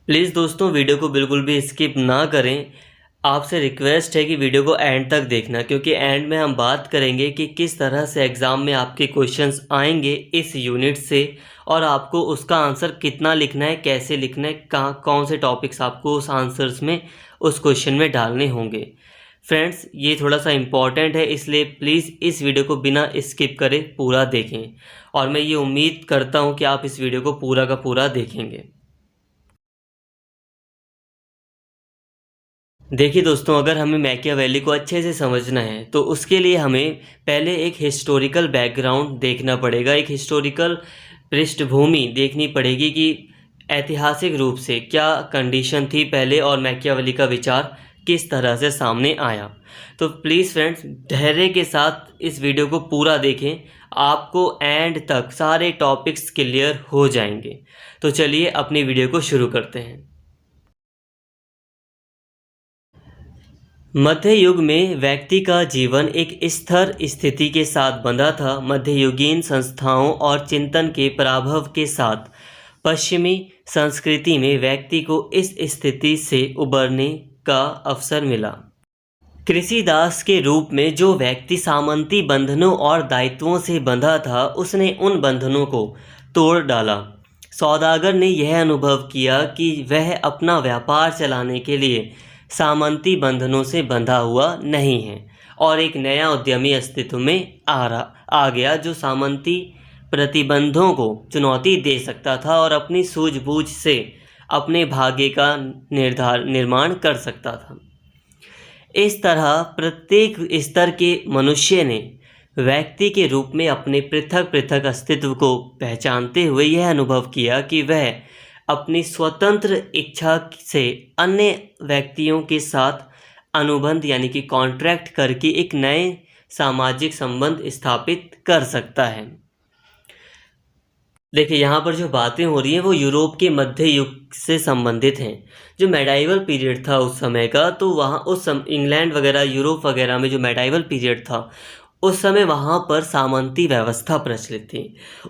Please दोस्तों video को बिल्कुल भी स्किप ना करें। आपसे रिक्वेस्ट है कि वीडियो को एंड तक देखना, क्योंकि एंड में हम बात करेंगे कि किस तरह से एग्ज़ाम में आपके क्वेश्चंस आएंगे इस यूनिट से, और आपको उसका आंसर कितना लिखना है, कैसे लिखना है, कहाँ कौन से टॉपिक्स आपको उस आंसर्स में उस क्वेश्चन में डालने होंगे। फ्रेंड्स, ये थोड़ा सा इम्पॉर्टेंट है, इसलिए प्लीज़ इस वीडियो को बिना स्किप करे पूरा देखें, और मैं ये उम्मीद करता हूँ कि आप इस वीडियो को पूरा का पूरा देखेंगे। देखिए दोस्तों, अगर हमें मैकियावेली को अच्छे से समझना है तो उसके लिए हमें पहले एक हिस्टोरिकल बैकग्राउंड देखना पड़ेगा, एक हिस्टोरिकल पृष्ठभूमि देखनी पड़ेगी कि ऐतिहासिक रूप से क्या कंडीशन थी पहले और मैकियावेली का विचार किस तरह से सामने आया। तो प्लीज़ फ्रेंड्स, धैर्य के साथ इस वीडियो को पूरा देखें, आपको एंड तक सारे टॉपिक्स क्लियर हो जाएंगे। तो चलिए अपनी वीडियो को शुरू करते हैं। मध्य युग में व्यक्ति का जीवन एक स्थिर स्थिति के साथ बंधा था। मध्ययुगीन संस्थाओं और चिंतन के प्रभाव के साथ पश्चिमी संस्कृति में व्यक्ति को इस स्थिति से उबरने का अवसर मिला। कृषिदास के रूप में जो व्यक्ति सामंती बंधनों और दायित्वों से बंधा था, उसने उन बंधनों को तोड़ डाला। सौदागर ने यह अनुभव किया कि वह अपना व्यापार चलाने के लिए सामंती बंधनों से बंधा हुआ नहीं है, और एक नया उद्यमी अस्तित्व में आ गया जो सामंती प्रतिबंधों को चुनौती दे सकता था और अपनी सूझबूझ से अपने भाग्य का निर्माण कर सकता था। इस तरह प्रत्येक स्तर के मनुष्य ने व्यक्ति के रूप में अपने पृथक पृथक अस्तित्व को पहचानते हुए यह अनुभव किया कि वह अपनी स्वतंत्र इच्छा से अन्य व्यक्तियों के साथ अनुबंध यानी कि कॉन्ट्रैक्ट करके एक नए सामाजिक संबंध स्थापित कर सकता है। देखिए, यहाँ पर जो बातें हो रही हैं वो यूरोप के मध्य युग से संबंधित हैं। जो मेडाइवल पीरियड था उस समय का, तो वहाँ इंग्लैंड वगैरह, यूरोप वगैरह में जो मेडाइवल पीरियड था उस समय वहाँ पर सामंती व्यवस्था प्रचलित थी।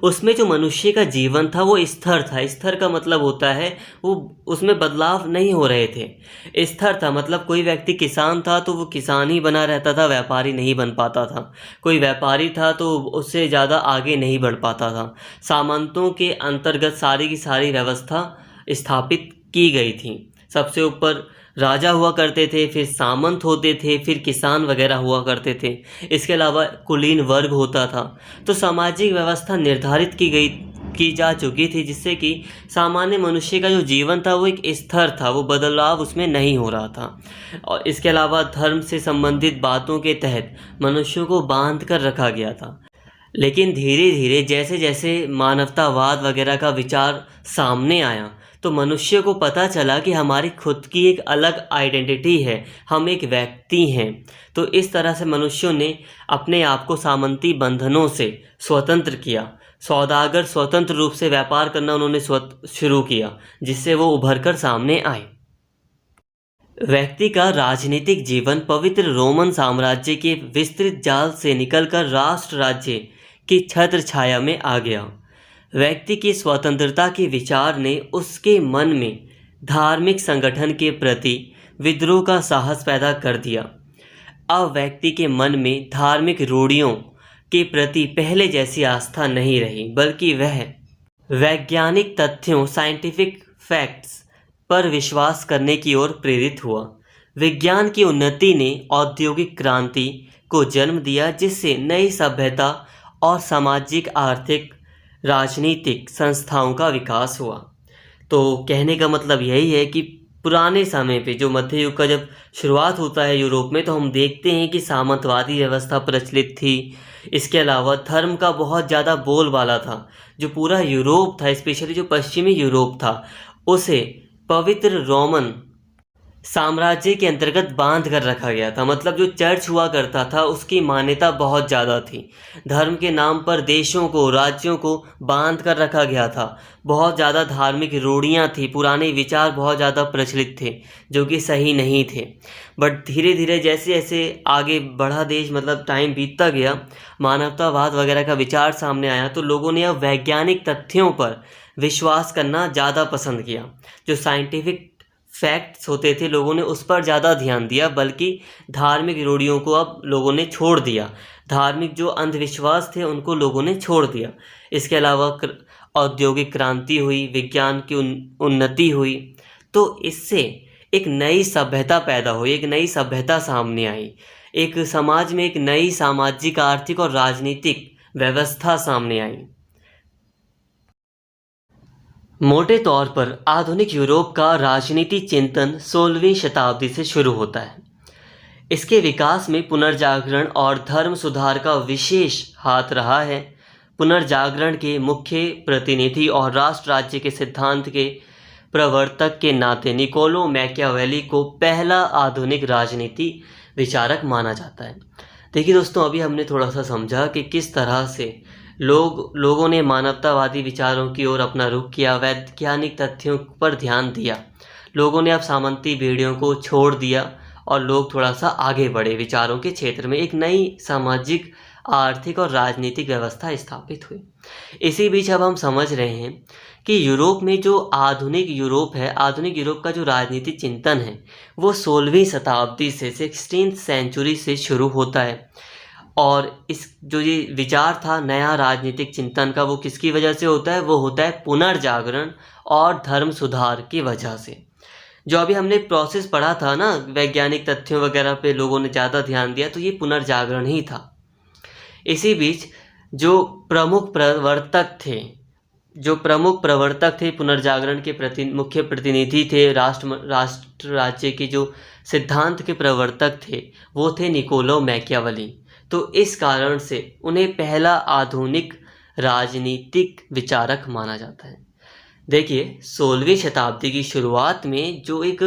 उसमें जो मनुष्य का जीवन था वो स्थिर था। स्थिर का मतलब होता है वो उसमें बदलाव नहीं हो रहे थे। स्थिर था मतलब कोई व्यक्ति किसान था तो वो किसान ही बना रहता था, व्यापारी नहीं बन पाता था। कोई व्यापारी था तो उससे ज़्यादा आगे नहीं बढ़ पाता था। सामंतों के अंतर्गत सारी की सारी व्यवस्था स्थापित की गई थी। सबसे ऊपर राजा हुआ करते थे, फिर सामंत होते थे, फिर किसान वगैरह हुआ करते थे। इसके अलावा कुलीन वर्ग होता था। तो सामाजिक व्यवस्था निर्धारित की जा चुकी थी, जिससे कि सामान्य मनुष्य का जो जीवन था वो एक स्थिर था, वो बदलाव उसमें नहीं हो रहा था। और इसके अलावा धर्म से संबंधित बातों के तहत मनुष्यों को बांध कर रखा गया था। लेकिन धीरे धीरे जैसे जैसे मानवतावाद वगैरह का विचार सामने आया तो मनुष्य को पता चला कि हमारी खुद की एक अलग आइडेंटिटी है, हम एक व्यक्ति हैं। तो इस तरह से मनुष्यों ने अपने आप को सामंती बंधनों से स्वतंत्र किया। सौदागर स्वतंत्र रूप से व्यापार करना उन्होंने शुरू किया, जिससे वो उभर कर सामने आए। व्यक्ति का राजनीतिक जीवन पवित्र रोमन साम्राज्य के विस्तृत जाल से निकलकर राष्ट्र राज्य की छत्र छाया में आ गया। व्यक्ति की स्वतंत्रता के विचार ने उसके मन में धार्मिक संगठन के प्रति विद्रोह का साहस पैदा कर दिया। अब व्यक्ति के मन में धार्मिक रूढ़ियों के प्रति पहले जैसी आस्था नहीं रही, बल्कि वह वैज्ञानिक तथ्यों साइंटिफिक फैक्ट्स पर विश्वास करने की ओर प्रेरित हुआ। विज्ञान की उन्नति ने औद्योगिक क्रांति को जन्म दिया, जिससे नई सभ्यता और सामाजिक, आर्थिक, राजनीतिक संस्थाओं का विकास हुआ। तो कहने का मतलब यही है कि पुराने समय पे जो मध्य युग का जब शुरुआत होता है यूरोप में, तो हम देखते हैं कि सामंतवादी व्यवस्था प्रचलित थी। इसके अलावा धर्म का बहुत ज़्यादा बोलबाला था। जो पूरा यूरोप था, स्पेशली जो पश्चिमी यूरोप था, उसे पवित्र रोमन साम्राज्य के अंतर्गत बांध कर रखा गया था। मतलब जो चर्च हुआ करता था उसकी मान्यता बहुत ज़्यादा थी। धर्म के नाम पर देशों को, राज्यों को बांध कर रखा गया था। बहुत ज़्यादा धार्मिक रूढ़ियाँ थी, पुराने विचार बहुत ज़्यादा प्रचलित थे जो कि सही नहीं थे। बट धीरे धीरे जैसे जैसे आगे बढ़ा देश, मतलब टाइम बीतता गया, मानवतावाद वगैरह का विचार सामने आया, तो लोगों ने अब वैज्ञानिक तथ्यों पर विश्वास करना ज़्यादा पसंद किया। जो साइंटिफिक फैक्ट्स होते थे लोगों ने उस पर ज़्यादा ध्यान दिया, बल्कि धार्मिक रूढ़ियों को अब लोगों ने छोड़ दिया। धार्मिक जो अंधविश्वास थे उनको लोगों ने छोड़ दिया। इसके अलावा औद्योगिक क्रांति हुई, विज्ञान की उन्नति हुई, तो इससे एक नई सभ्यता पैदा हुई, एक नई सभ्यता सामने आई। एक समाज में एक नई सामाजिक, आर्थिक और राजनीतिक व्यवस्था सामने आई। मोटे तौर पर आधुनिक यूरोप का राजनीति चिंतन 16वीं शताब्दी से शुरू होता है। इसके विकास में पुनर्जागरण और धर्म सुधार का विशेष हाथ रहा है। पुनर्जागरण के मुख्य प्रतिनिधि और राष्ट्र राज्य के सिद्धांत के प्रवर्तक के नाते निकोलो मैकियावेली को पहला आधुनिक राजनीति विचारक माना जाता है। देखिए दोस्तों, अभी हमने थोड़ा सा समझा कि किस तरह से लोगों ने मानवतावादी विचारों की ओर अपना रुख किया, वैज्ञानिक तथ्यों पर ध्यान दिया। लोगों ने अब सामंती भेड़ियों को छोड़ दिया और लोग थोड़ा सा आगे बढ़े विचारों के क्षेत्र में। एक नई सामाजिक, आर्थिक और राजनीतिक व्यवस्था स्थापित हुई। इसी बीच अब हम समझ रहे हैं कि यूरोप में जो आधुनिक यूरोप है, आधुनिक यूरोप का जो राजनीतिक चिंतन है वो 16वीं शताब्दी से, 16th सेंचुरी से शुरू होता है। और इस जो ये विचार था नया राजनीतिक चिंतन का, वो किसकी वजह से होता है? वो होता है पुनर्जागरण और धर्म सुधार की वजह से। जो अभी हमने प्रोसेस पढ़ा था ना, वैज्ञानिक तथ्यों वगैरह पे लोगों ने ज़्यादा ध्यान दिया, तो ये पुनर्जागरण ही था। इसी बीच जो प्रमुख प्रवर्तक थे पुनर्जागरण के मुख्य प्रतिनिधि थे, राष्ट्र राज्य के जो सिद्धांत के प्रवर्तक थे वो थे निकोलो मैकियावेली। तो इस कारण से उन्हें पहला आधुनिक राजनीतिक विचारक माना जाता है। देखिए, 16वीं शताब्दी की शुरुआत में जो एक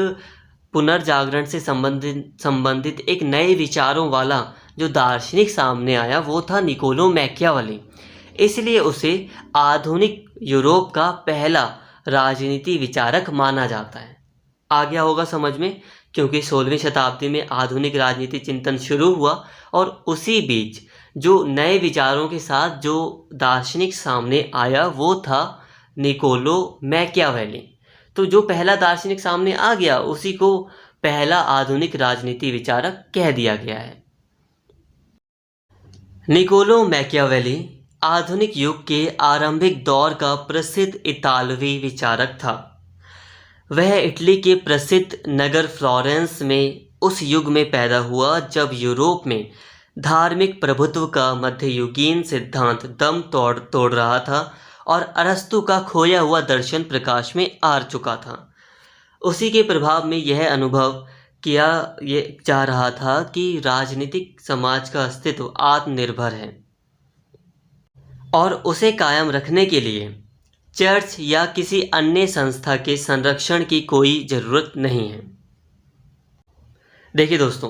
पुनर्जागरण से संबंधित एक नए विचारों वाला जो दार्शनिक सामने आया वो था निकोलो मैकियावेली। इसलिए उसे आधुनिक यूरोप का पहला राजनीति विचारक माना जाता है। आ गया होगा समझ में, क्योंकि 16वीं शताब्दी में आधुनिक राजनीति चिंतन शुरू हुआ और उसी बीच जो नए विचारों के साथ जो दार्शनिक सामने आया वो था निकोलो मैकियावेली। तो जो पहला दार्शनिक सामने आ गया उसी को पहला आधुनिक राजनीति विचारक कह दिया गया है। निकोलो मैकियावेली आधुनिक युग के आरंभिक दौर का प्रसिद्ध इतालवी विचारक था। वह इटली के प्रसिद्ध नगर फ्लोरेंस में उस युग में पैदा हुआ जब यूरोप में धार्मिक प्रभुत्व का मध्ययुगीन सिद्धांत दम तोड़ रहा था और अरस्तु का खोया हुआ दर्शन प्रकाश में आ चुका था। उसी के प्रभाव में यह अनुभव किया जा रहा था कि राजनीतिक समाज का अस्तित्व आत्मनिर्भर है और उसे कायम रखने के लिए चर्च या किसी अन्य संस्था के संरक्षण की कोई ज़रूरत नहीं है। देखिए दोस्तों,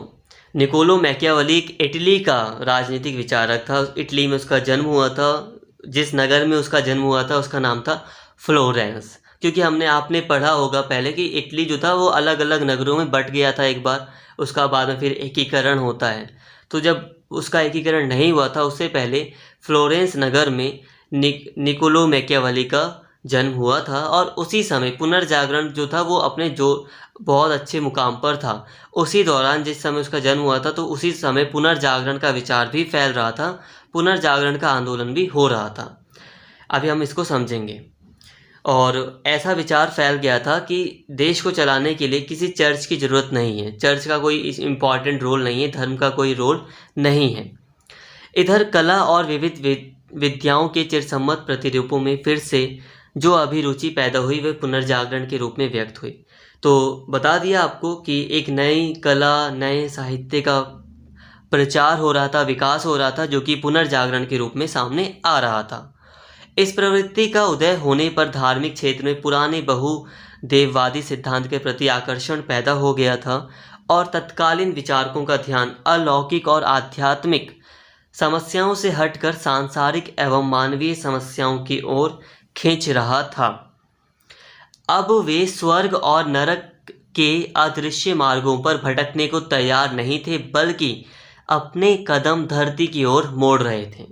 निकोलो मैकियावेली इटली का राजनीतिक विचारक था। इटली में उसका जन्म हुआ था। जिस नगर में उसका जन्म हुआ था उसका नाम था फ्लोरेंस। क्योंकि आपने पढ़ा होगा पहले कि इटली जो था वो अलग अलग नगरों में बट गया था एक बार, उसका बाद में फिर एकीकरण होता है। तो जब उसका एकीकरण नहीं हुआ था उससे पहले फ्लोरेंस नगर में निकोलो मैकियावेली का जन्म हुआ था और उसी समय पुनर्जागरण जो था वो अपने जो बहुत अच्छे मुकाम पर था। उसी दौरान जिस समय उसका जन्म हुआ था तो उसी समय पुनर्जागरण का विचार भी फैल रहा था, पुनर्जागरण का आंदोलन भी हो रहा था। अभी हम इसको समझेंगे। और ऐसा विचार फैल गया था कि देश को चलाने के लिए किसी चर्च की ज़रूरत नहीं है, चर्च का कोई इम्पॉर्टेंट रोल नहीं है, धर्म का कोई रोल नहीं है। इधर कला और विविध विद्याओं के चिरसम्मत प्रतिरूपों में फिर से जो अभिरुचि पैदा हुई वह पुनर्जागरण के रूप में व्यक्त हुई। तो बता दिया आपको कि एक नई कला, नए साहित्य का प्रचार हो रहा था, विकास हो रहा था, जो कि पुनर्जागरण के रूप में सामने आ रहा था। इस प्रवृत्ति का उदय होने पर धार्मिक क्षेत्र में पुराने बहुदेववादी सिद्धांत के प्रति आकर्षण पैदा हो गया था और तत्कालीन विचारकों का ध्यान अलौकिक और आध्यात्मिक समस्याओं से हटकर सांसारिक एवं मानवीय समस्याओं की ओर खींच रहा था। अब वे स्वर्ग और नरक के अदृश्य मार्गों पर भटकने को तैयार नहीं थे, बल्कि अपने कदम धरती की ओर मोड़ रहे थे।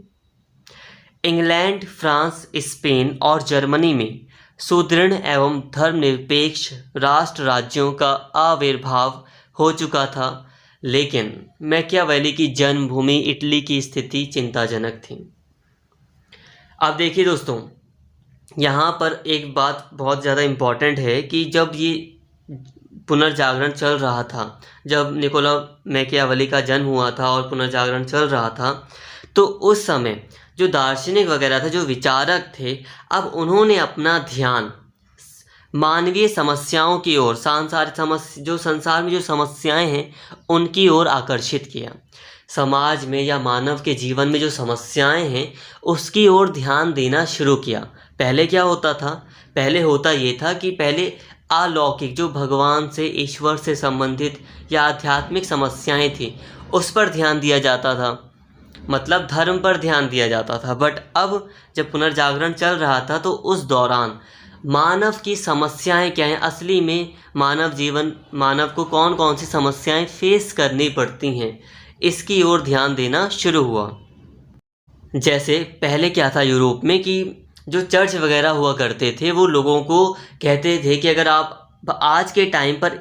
इंग्लैंड, फ्रांस, स्पेन और जर्मनी में सुदृढ़ एवं धर्मनिरपेक्ष राष्ट्र राज्यों का आविर्भाव हो चुका था, लेकिन मैकियावेली की जन्मभूमि इटली की स्थिति चिंताजनक थी। अब देखिए दोस्तों, यहाँ पर एक बात बहुत ज़्यादा इम्पॉर्टेंट है कि जब ये पुनर्जागरण चल रहा था, जब निकोला मैकियावेली का जन्म हुआ था और पुनर्जागरण चल रहा था, तो उस समय जो दार्शनिक वगैरह थे, जो विचारक थे, अब उन्होंने अपना ध्यान मानवीय समस्याओं की ओर, जो संसार में जो समस्याएं हैं उनकी ओर आकर्षित किया। समाज में या मानव के जीवन में जो समस्याएं हैं उसकी ओर ध्यान देना शुरू किया। पहले क्या होता था? पहले होता ये था कि पहले अलौकिक, जो भगवान से, ईश्वर से संबंधित या आध्यात्मिक समस्याएं थी, उस पर ध्यान दिया जाता था, मतलब धर्म पर ध्यान दिया जाता था। बट अब जब पुनर्जागरण चल रहा था तो उस दौरान मानव की समस्याएं क्या हैं, असली में मानव को कौन कौन सी समस्याएं फेस करनी पड़ती हैं, इसकी ओर ध्यान देना शुरू हुआ। जैसे पहले क्या था यूरोप में कि जो चर्च वगैरह हुआ करते थे वो लोगों को कहते थे कि अगर आप आज के टाइम पर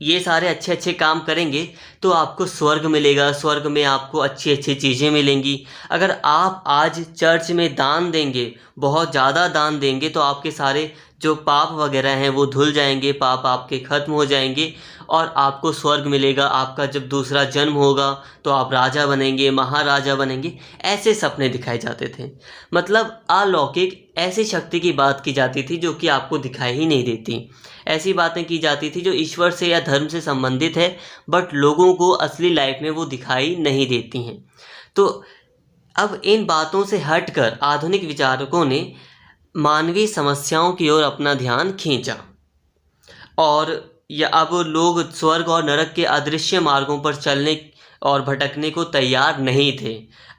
ये सारे अच्छे अच्छे काम करेंगे तो आपको स्वर्ग मिलेगा, स्वर्ग में आपको अच्छी अच्छी चीज़ें मिलेंगी। अगर आप आज चर्च में दान देंगे, बहुत ज़्यादा दान देंगे, तो आपके सारे जो पाप वगैरह हैं वो धुल जाएंगे, पाप आपके ख़त्म हो जाएंगे और आपको स्वर्ग मिलेगा। आपका जब दूसरा जन्म होगा तो आप राजा बनेंगे, महाराजा बनेंगे। ऐसे सपने दिखाए जाते थे। मतलब अलौकिक ऐसी शक्ति की बात की जाती थी जो कि आपको दिखाई ही नहीं देती। ऐसी बातें की जाती थी जो ईश्वर से या धर्म से संबंधित है, बट लोगों को असली लाइफ में वो दिखाई नहीं देती हैं। तो अब इन बातों से हटकर आधुनिक विचारकों ने मानवीय समस्याओं की ओर अपना ध्यान खींचा और या अब लोग स्वर्ग और नरक के अदृश्य मार्गों पर चलने और भटकने को तैयार नहीं थे।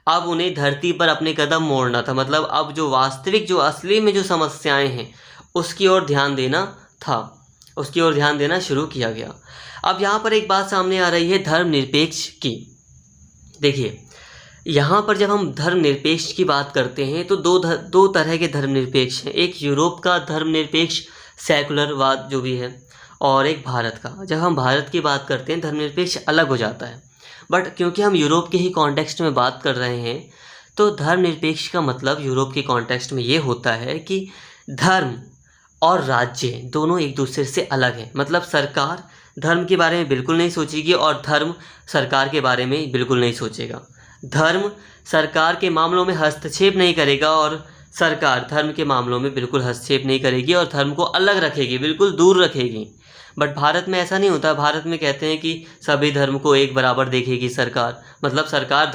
अब उन्हें धरती पर अपने कदम मोड़ना था। मतलब अब जो वास्तविक, जो असली में जो समस्याएं हैं उसकी ओर ध्यान देना था, उसकी ओर ध्यान देना शुरू किया गया। अब यहाँ पर एक बात सामने आ रही है धर्मनिरपेक्ष की। देखिए, यहाँ पर जब हम धर्मनिरपेक्ष की बात करते हैं तो दो तरह के धर्मनिरपेक्ष हैं। एक यूरोप का धर्मनिरपेक्ष सेकुलरवाद जो भी है, और एक भारत का। जब हम भारत की बात करते हैं धर्मनिरपेक्ष अलग हो जाता है, बट क्योंकि हम यूरोप के ही कॉन्टेक्स्ट में बात कर रहे हैं तो धर्मनिरपेक्ष का मतलब यूरोप के कॉन्टेक्स्ट में ये होता है कि धर्म और राज्य दोनों एक दूसरे से अलग हैं। मतलब सरकार धर्म के बारे में बिल्कुल नहीं सोचेगी और धर्म सरकार के बारे में बिल्कुल नहीं सोचेगा। धर्म सरकार के मामलों में हस्तक्षेप नहीं करेगा और सरकार धर्म के मामलों में बिल्कुल हस्तक्षेप नहीं करेगी और धर्म को अलग रखेगी, बिल्कुल दूर रखेगी। बट भारत में ऐसा नहीं होता। भारत में कहते हैं कि सभी धर्म को एक बराबर देखेगी सरकार, मतलब सरकार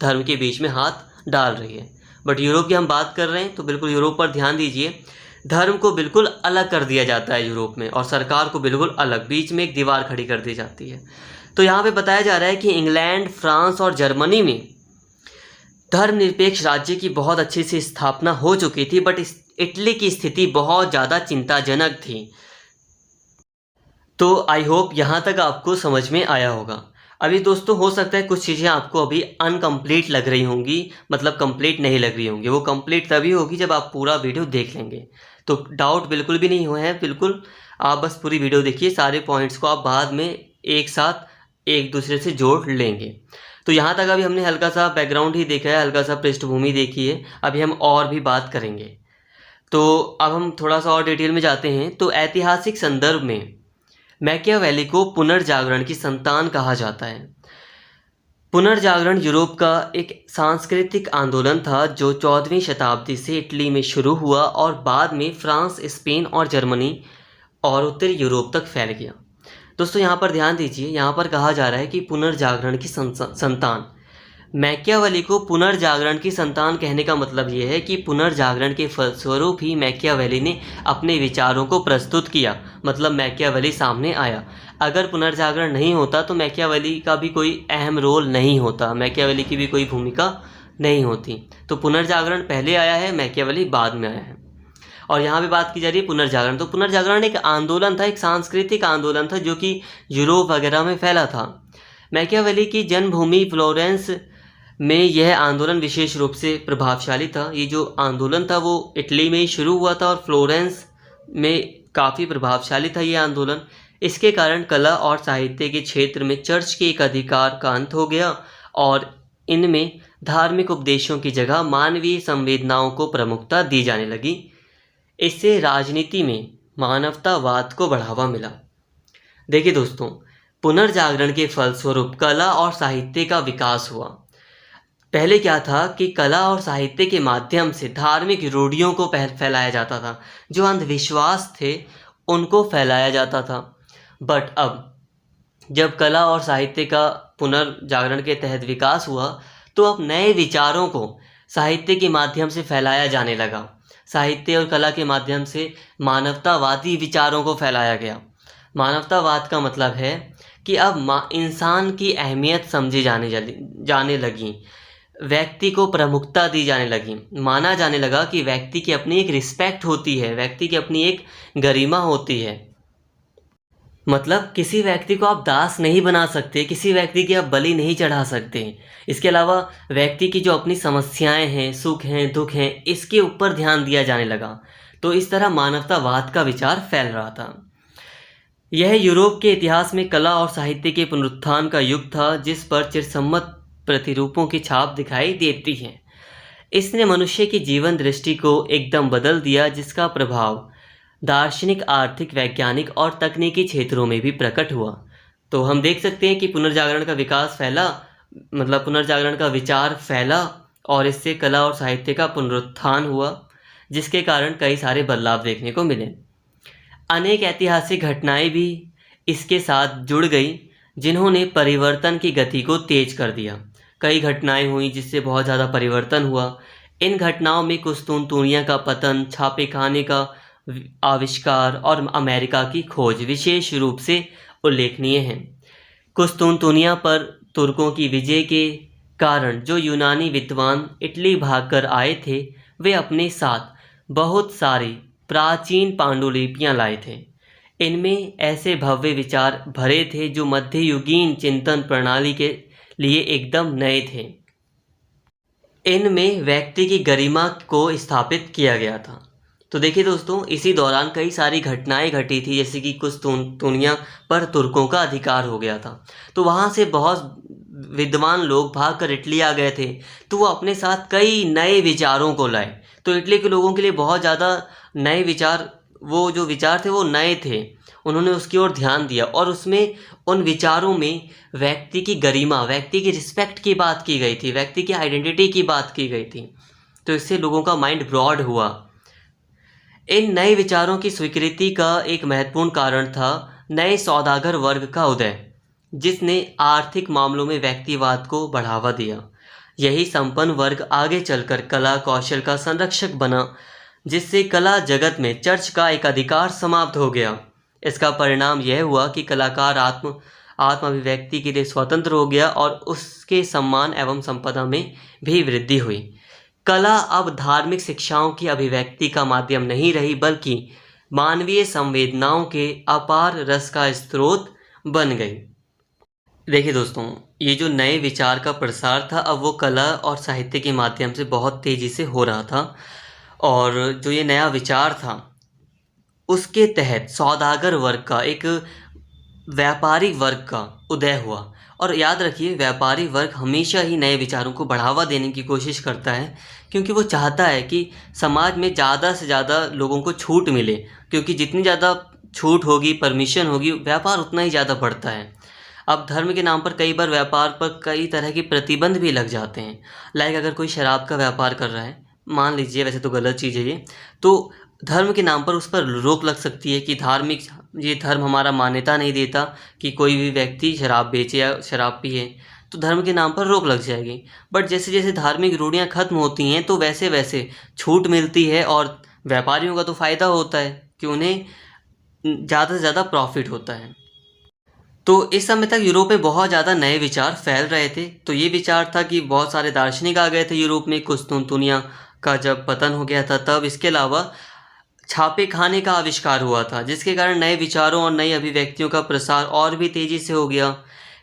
धर्म के बीच में हाथ डाल रही है। बट यूरोप की हम बात कर रहे हैं तो बिल्कुल यूरोप पर ध्यान दीजिए। धर्म को बिल्कुल अलग कर दिया जाता है यूरोप में और सरकार को बिल्कुल अलग, बीच में एक दीवार खड़ी कर दी जाती है। तो यहाँ पे बताया जा रहा है कि इंग्लैंड, फ्रांस और जर्मनी में धर्मनिरपेक्ष राज्य की बहुत अच्छी सी स्थापना हो चुकी थी, बट इटली की स्थिति बहुत ज़्यादा चिंताजनक थी। तो आई होप यहाँ तक आपको समझ में आया होगा। अभी दोस्तों हो सकता है कुछ चीज़ें आपको अभी अनकम्प्लीट लग रही होंगी, मतलब कंप्लीट नहीं लग रही होंगी। वो कंप्लीट तभी होगी जब आप पूरा वीडियो देख लेंगे। तो डाउट बिल्कुल भी नहीं हुए हैं, बिल्कुल आप बस पूरी वीडियो देखिए। सारे पॉइंट्स को आप बाद में एक साथ एक दूसरे से जोड़ लेंगे। तो यहाँ तक अभी हमने हल्का सा बैकग्राउंड ही देखा है, हल्का सा पृष्ठभूमि देखी है। अभी हम और भी बात करेंगे। तो अब हम थोड़ा सा और डिटेल में जाते हैं। तो ऐतिहासिक संदर्भ में मैकियावेली को पुनर्जागरण की संतान कहा जाता है। पुनर्जागरण यूरोप का एक सांस्कृतिक आंदोलन था जो 14वीं शताब्दी से इटली में शुरू हुआ और बाद में फ्रांस, स्पेन और जर्मनी और उत्तरी यूरोप तक फैल गया। दोस्तों यहाँ पर ध्यान दीजिए, यहाँ पर कहा जा रहा है कि पुनर्जागरण की संतान। मैकियावेली को पुनर्जागरण की संतान कहने का मतलब ये है कि पुनर्जागरण के फलस्वरूप ही मैकियावेली ने अपने विचारों को प्रस्तुत किया, मतलब मैकियावेली सामने आया। अगर पुनर्जागरण नहीं होता तो मैकियावेली का भी कोई अहम रोल नहीं होता, मैकियावेली की भी कोई भूमिका नहीं होती। तो पुनर्जागरण पहले आया है, मैकियावेली बाद में आया है। और यहाँ पे बात की जा रही है पुनर्जागरण। तो पुनर्जागरण एक आंदोलन था, एक सांस्कृतिक आंदोलन था जो कि यूरोप वगैरह में फैला था। मैकियावेली की जन्मभूमि फ्लोरेंस में यह आंदोलन विशेष रूप से प्रभावशाली था। ये जो आंदोलन था वो इटली में ही शुरू हुआ था और फ्लोरेंस में काफ़ी प्रभावशाली था ये आंदोलन। इसके कारण कला और साहित्य के क्षेत्र में चर्च के एक अधिकार का अंत हो गया और इनमें धार्मिक उपदेशों की जगह मानवीय संवेदनाओं को प्रमुखता दी जाने लगी। इससे राजनीति में मानवतावाद को बढ़ावा मिला। देखिए दोस्तों, पुनर्जागरण के फलस्वरूप कला और साहित्य का विकास हुआ। पहले क्या था कि कला और साहित्य के माध्यम से धार्मिक रूढ़ियों को फैलाया जाता था, जो अंधविश्वास थे उनको फैलाया जाता था। बट अब जब कला और साहित्य का पुनर्जागरण के तहत विकास हुआ तो अब नए विचारों को साहित्य के माध्यम से फैलाया जाने लगा। साहित्य और कला के माध्यम से मानवतावादी विचारों को फैलाया गया। मानवतावाद का मतलब है कि अब इंसान की अहमियत समझी जाने लगी, व्यक्ति को प्रमुखता दी जाने लगी। माना जाने लगा कि व्यक्ति की अपनी एक रिस्पेक्ट होती है, व्यक्ति की अपनी एक गरिमा होती है। मतलब किसी व्यक्ति को आप दास नहीं बना सकते, किसी व्यक्ति की आप बलि नहीं चढ़ा सकते। इसके अलावा व्यक्ति की जो अपनी समस्याएं हैं, सुख हैं, दुख हैं, इसके ऊपर ध्यान दिया जाने लगा। तो इस तरह मानवतावाद का विचार फैल रहा था। यह यूरोप के इतिहास में कला और साहित्य के पुनरुत्थान का युग था, जिस पर चिरसम्मत प्रतिरूपों की छाप दिखाई देती है। इसने मनुष्य की जीवन दृष्टि को एकदम बदल दिया, जिसका प्रभाव दार्शनिक, आर्थिक, वैज्ञानिक और तकनीकी क्षेत्रों में भी प्रकट हुआ। तो हम देख सकते हैं कि पुनर्जागरण का विकास फैला, मतलब पुनर्जागरण का विचार फैला और इससे कला और साहित्य का पुनरुत्थान हुआ, जिसके कारण कई सारे बदलाव देखने को मिले। अनेक ऐतिहासिक घटनाएं भी इसके साथ जुड़ गई, जिन्होंने परिवर्तन की गति को तेज कर दिया। कई घटनाएं हुई जिससे बहुत ज़्यादा परिवर्तन हुआ। इन घटनाओं में कुस्तुनतुनिया का पतन, छापे खाने का आविष्कार और अमेरिका की खोज विशेष रूप से उल्लेखनीय हैं। कुस्तुनतुनिया पर तुर्कों की विजय के कारण जो यूनानी विद्वान इटली भागकर आए थे, वे अपने साथ बहुत सारी प्राचीन पांडुलिपियां लाए थे। इनमें ऐसे भव्य विचार भरे थे जो मध्ययुगीन चिंतन प्रणाली के लिए एकदम नए थे। इनमें व्यक्ति की गरिमा को स्थापित किया गया था। तो देखिए दोस्तों, इसी दौरान कई सारी घटनाएं घटी थी, जैसे कि कुस्तुनतुनिया पर तुर्कों का अधिकार हो गया था। तो वहाँ से बहुत विद्वान लोग भागकर इटली आ गए थे, तो वो अपने साथ कई नए विचारों को लाए। तो इटली के लोगों के लिए बहुत ज़्यादा नए विचार, वो जो विचार थे वो नए थे, उन्होंने उसकी ओर ध्यान दिया और उसमें उन विचारों में व्यक्ति की गरिमा, व्यक्ति की रिस्पेक्ट की बात की गई थी, व्यक्ति की आइडेंटिटी की बात की गई थी। तो इससे लोगों का माइंड ब्रॉड हुआ। इन नए विचारों की स्वीकृति का एक महत्वपूर्ण कारण था नए सौदागर वर्ग का उदय, जिसने आर्थिक मामलों में व्यक्तिवाद को बढ़ावा दिया। यही संपन्न वर्ग आगे चलकर कला कौशल का संरक्षक बना, जिससे कला जगत में चर्च का एक अधिकार समाप्त हो गया। इसका परिणाम यह हुआ कि कलाकार आत्म अभिव्यक्ति के लिए स्वतंत्र हो गया और उसके सम्मान एवं संपदा में भी वृद्धि हुई। कला अब धार्मिक शिक्षाओं की अभिव्यक्ति का माध्यम नहीं रही, बल्कि मानवीय संवेदनाओं के अपार रस का स्रोत बन गई। देखिए दोस्तों, ये जो नए विचार का प्रसार था, अब वो कला और साहित्य के माध्यम से बहुत तेज़ी से हो रहा था। और जो ये नया विचार था, उसके तहत सौदागर वर्ग का, एक व्यापारिक वर्ग का उदय हुआ। और याद रखिए, व्यापारी वर्ग हमेशा ही नए विचारों को बढ़ावा देने की कोशिश करता है, क्योंकि वो चाहता है कि समाज में ज़्यादा से ज़्यादा लोगों को छूट मिले, क्योंकि जितनी ज़्यादा छूट होगी, परमिशन होगी, व्यापार उतना ही ज़्यादा बढ़ता है। अब धर्म के नाम पर कई बार व्यापार पर कई तरह के प्रतिबंध भी लग जाते हैं। लाइक अगर कोई शराब का व्यापार कर रहा है, मान लीजिए, वैसे तो गलत चीज़ है ये, तो धर्म के नाम पर उस पर रोक लग सकती है कि ये धर्म हमारा मान्यता नहीं देता कि कोई भी व्यक्ति शराब बेचे या शराब पिए, तो धर्म के नाम पर रोक लग जाएगी। बट जैसे जैसे धार्मिक रूढ़ियाँ खत्म होती हैं तो वैसे वैसे छूट मिलती है और व्यापारियों का तो फ़ायदा होता है कि उन्हें ज़्यादा से ज़्यादा प्रॉफिट होता है। तो इस समय तक यूरोप में बहुत ज़्यादा नए विचार फैल रहे थे। तो ये विचार था कि बहुत सारे दार्शनिक आ गए थे यूरोप में, कुस्तुनतुनिया का जब पतन हो गया था तब। इसके अलावा छापे खाने का आविष्कार हुआ था, जिसके कारण नए विचारों और नई अभिव्यक्तियों का प्रसार और भी तेज़ी से हो गया।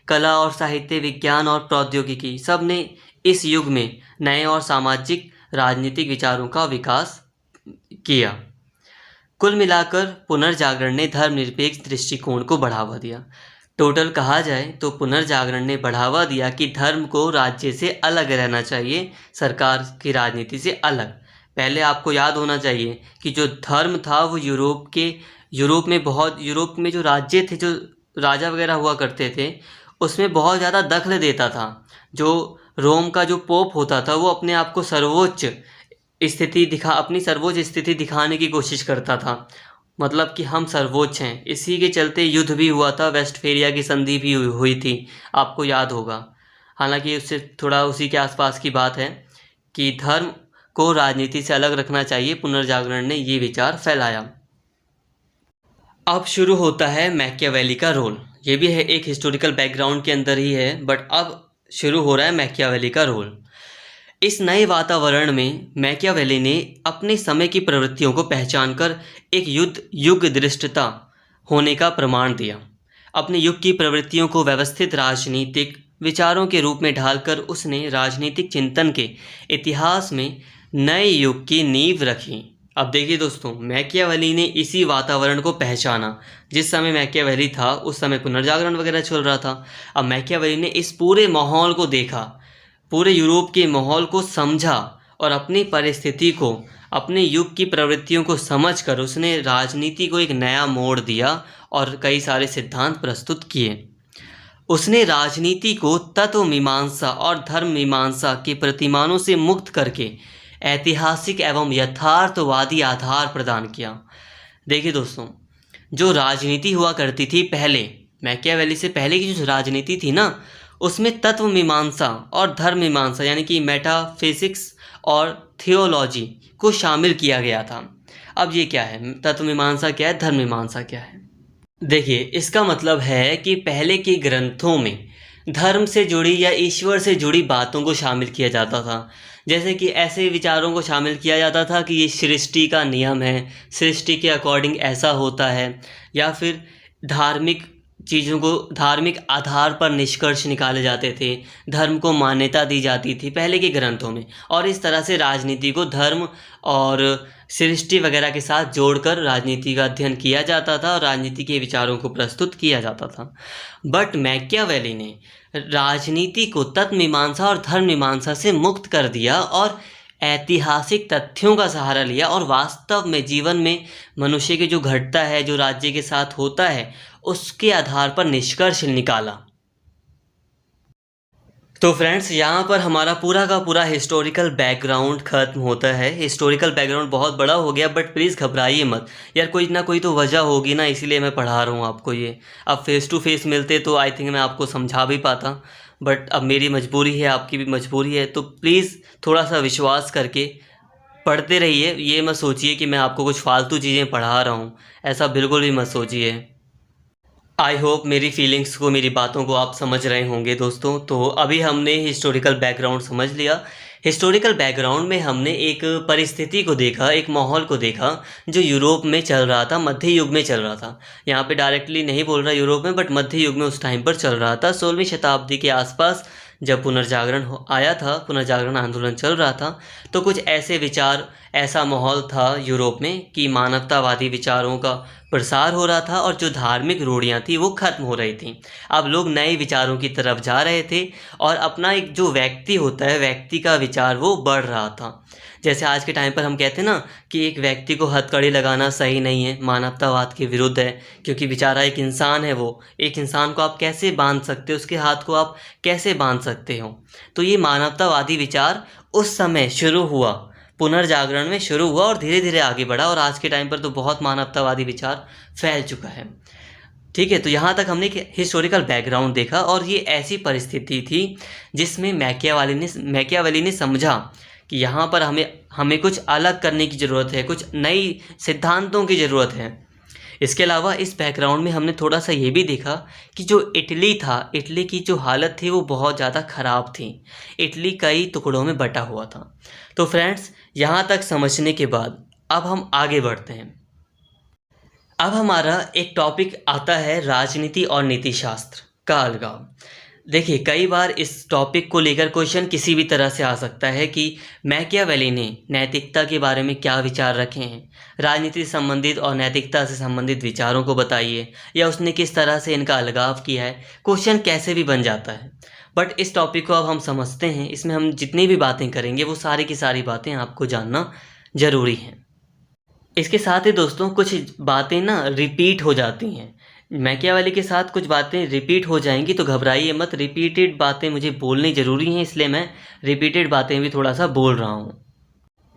कला और साहित्य, विज्ञान और प्रौद्योगिकी, सब ने इस युग में नए और सामाजिक राजनीतिक विचारों का विकास किया। कुल मिलाकर पुनर्जागरण ने धर्मनिरपेक्ष दृष्टिकोण को बढ़ावा दिया। टोटल कहा जाए तो पुनर्जागरण ने बढ़ावा दिया कि धर्म को राज्य से अलग रहना चाहिए, सरकार की राजनीति से अलग। पहले आपको याद होना चाहिए कि जो धर्म था वो यूरोप में जो राज्य थे, जो राजा वगैरह हुआ करते थे, उसमें बहुत ज़्यादा दखल देता था। जो रोम का जो पोप होता था वो अपने आप को अपनी सर्वोच्च स्थिति दिखाने की कोशिश करता था, मतलब कि हम सर्वोच्च हैं। इसी के चलते युद्ध भी हुआ था, वेस्टफेलिया की संधि भी हुई थी, आपको याद होगा। हालांकि उससे थोड़ा उसी के आसपास की बात है कि धर्म को राजनीति से अलग रखना चाहिए। पुनर्जागरण ने ये विचार फैलाया। अब शुरू होता है मैकियावेली का रोल। ये भी है एक हिस्टोरिकल बैकग्राउंड के अंदर ही है, बट अब शुरू हो रहा है मैकियावेली का रोल। इस नए वातावरण में मैकियावेली ने अपने समय की प्रवृत्तियों को पहचानकर एक युग दृष्टता होने का प्रमाण दिया। अपने युग की प्रवृत्तियों को व्यवस्थित राजनीतिक विचारों के रूप में ढालकर उसने राजनीतिक चिंतन के इतिहास में नए युग की नींव रखी। अब देखिए दोस्तों, मैकियावेली ने इसी वातावरण को पहचाना। जिस समय मैकियावेली था उस समय पुनर्जागरण वगैरह चल रहा था। अब मैकियावेली ने इस पूरे माहौल को देखा, पूरे यूरोप के माहौल को समझा और अपनी परिस्थिति को, अपने युग की प्रवृत्तियों को समझकर उसने राजनीति को एक नया मोड़ दिया और कई सारे सिद्धांत प्रस्तुत किए। उसने राजनीति को तत्व मीमांसा और धर्म मीमांसा के प्रतिमानों से मुक्त करके ऐतिहासिक एवं यथार्थवादी आधार प्रदान किया। देखिए दोस्तों, जो राजनीति हुआ करती थी पहले, मैकियावेली से पहले की जो राजनीति थी ना, उसमें तत्व मीमांसा और धर्म मीमांसा यानी कि मेटाफिजिक्स और थियोलॉजी को शामिल किया गया था। अब ये क्या है, तत्व मीमांसा क्या है, धर्म मीमांसा क्या है? देखिए, इसका मतलब है कि पहले के ग्रंथों में धर्म से जुड़ी या ईश्वर से जुड़ी बातों को शामिल किया जाता था। जैसे कि ऐसे विचारों को शामिल किया जाता था कि ये सृष्टि का नियम है, सृष्टि के अकॉर्डिंग ऐसा होता है, या फिर धार्मिक चीज़ों को धार्मिक आधार पर निष्कर्ष निकाले जाते थे, धर्म को मान्यता दी जाती थी पहले के ग्रंथों में। और इस तरह से राजनीति को धर्म और सृष्टि वगैरह के साथ जोड़कर राजनीति का अध्ययन किया जाता था और राजनीति के विचारों को प्रस्तुत किया जाता था। बट मैकियावेली ने राजनीति को तत्व मीमांसा और धर्म मीमांसा से मुक्त कर दिया और ऐतिहासिक तथ्यों का सहारा लिया और वास्तव में जीवन में मनुष्य के जो घटता है, जो राज्य के साथ होता है, उसके आधार पर निष्कर्ष निकाला। तो फ्रेंड्स, यहाँ पर हमारा पूरा का पूरा हिस्टोरिकल बैकग्राउंड ख़त्म होता है। हिस्टोरिकल बैकग्राउंड बहुत बड़ा हो गया, बट प्लीज़ घबराइए मत यार, कोई ना कोई तो वजह होगी ना, इसीलिए मैं पढ़ा रहा हूँ आपको ये। अब फेस टू फेस मिलते तो आई थिंक मैं आपको समझा भी पाता, बट अब मेरी मजबूरी है, आपकी भी मजबूरी है, तो प्लीज़ थोड़ा सा विश्वास करके पढ़ते रहिए। ये मत सोचिए कि मैं आपको कुछ फालतू चीज़ें पढ़ा रहा हूँ, ऐसा बिल्कुल भी मत सोचिए। आई होप मेरी फीलिंग्स को, मेरी बातों को आप समझ रहे होंगे दोस्तों। तो अभी हमने हिस्टोरिकल बैकग्राउंड समझ लिया। हिस्टोरिकल बैकग्राउंड में हमने एक परिस्थिति को देखा, एक माहौल को देखा जो यूरोप में चल रहा था, मध्य युग में चल रहा था। यहाँ पे डायरेक्टली नहीं बोल रहा यूरोप में, बट मध्य युग में उस टाइम पर चल रहा था। 16वीं शताब्दी के आसपास जब पुनर्जागरण आया था, पुनर्जागरण आंदोलन चल रहा था, तो कुछ ऐसे विचार, ऐसा माहौल था यूरोप में कि मानवतावादी विचारों का प्रसार हो रहा था और जो धार्मिक रूढ़ियाँ थी वो खत्म हो रही थी। अब लोग नए विचारों की तरफ जा रहे थे और अपना एक जो व्यक्ति होता है, व्यक्ति का विचार वो बढ़ रहा था। जैसे आज के टाइम पर हम कहते हैं ना कि एक व्यक्ति को हथकड़ी लगाना सही नहीं है, मानवतावाद के विरुद्ध है, क्योंकि बेचारा एक इंसान है। वो एक इंसान को आप कैसे बांध सकते हो, उसके हाथ को आप कैसे बांध सकते हो? तो ये मानवतावादी विचार उस समय शुरू हुआ, पुनर्जागरण में शुरू हुआ और धीरे धीरे आगे बढ़ा, और आज के टाइम पर तो बहुत मानवतावादी विचार फैल चुका है। ठीक है, तो यहाँ तक हमने एक हिस्टोरिकल बैकग्राउंड देखा और ये ऐसी परिस्थिति थी जिसमें मैकियावेली ने समझा कि यहाँ पर हमें कुछ अलग करने की ज़रूरत है, कुछ नई सिद्धांतों की ज़रूरत है। इसके अलावा इस बैकग्राउंड में हमने थोड़ा सा ये भी देखा कि जो इटली था, इटली की जो हालत थी वो बहुत ज़्यादा ख़राब थी। इटली कई टुकड़ों में बटा हुआ था। तो फ्रेंड्स, यहाँ तक समझने के बाद अब हम आगे बढ़ते हैं। अब हमारा एक टॉपिक आता है राजनीति और नीति शास्त्र का अलगाव। देखिए, कई बार इस टॉपिक को लेकर क्वेश्चन किसी भी तरह से आ सकता है कि मैकियावेली ने नैतिकता के बारे में क्या विचार रखे हैं, राजनीति से संबंधित और नैतिकता से संबंधित विचारों को बताइए, या उसने किस तरह से इनका अलगाव किया है। क्वेश्चन कैसे भी बन जाता है, बट इस टॉपिक को अब हम समझते हैं। इसमें हम जितनी भी बातें करेंगे वो सारी की सारी बातें आपको जानना ज़रूरी हैं। इसके साथ ही दोस्तों कुछ बातें ना रिपीट हो जाती हैं। मैकियावेली के साथ कुछ बातें रिपीट हो जाएंगी तो घबराइए मत। रिपीटेड बातें मुझे बोलनी ज़रूरी हैं, इसलिए मैं रिपीटेड बातें भी थोड़ा सा बोल रहा हूँ।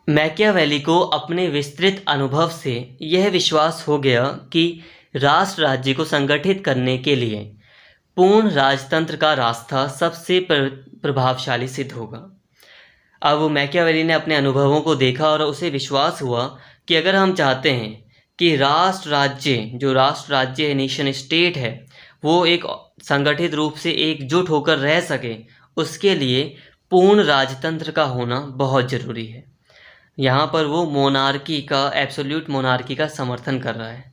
मैकियावेली को अपने विस्तृत अनुभव से यह विश्वास हो गया कि राष्ट्र राज्य को संगठित करने के लिए पूर्ण राजतंत्र का रास्ता सबसे प्रभावशाली सिद्ध होगा। अब मैकियावेली ने अपने अनुभवों को देखा और उसे विश्वास हुआ कि अगर हम चाहते हैं कि राष्ट्र राज्य है, नेशन स्टेट है, वो एक संगठित रूप से एकजुट होकर रह सके, उसके लिए पूर्ण राजतंत्र का होना बहुत ज़रूरी है। यहाँ पर वो मोनार्की का, एब्सोल्यूट मोनार्की का समर्थन कर रहा है।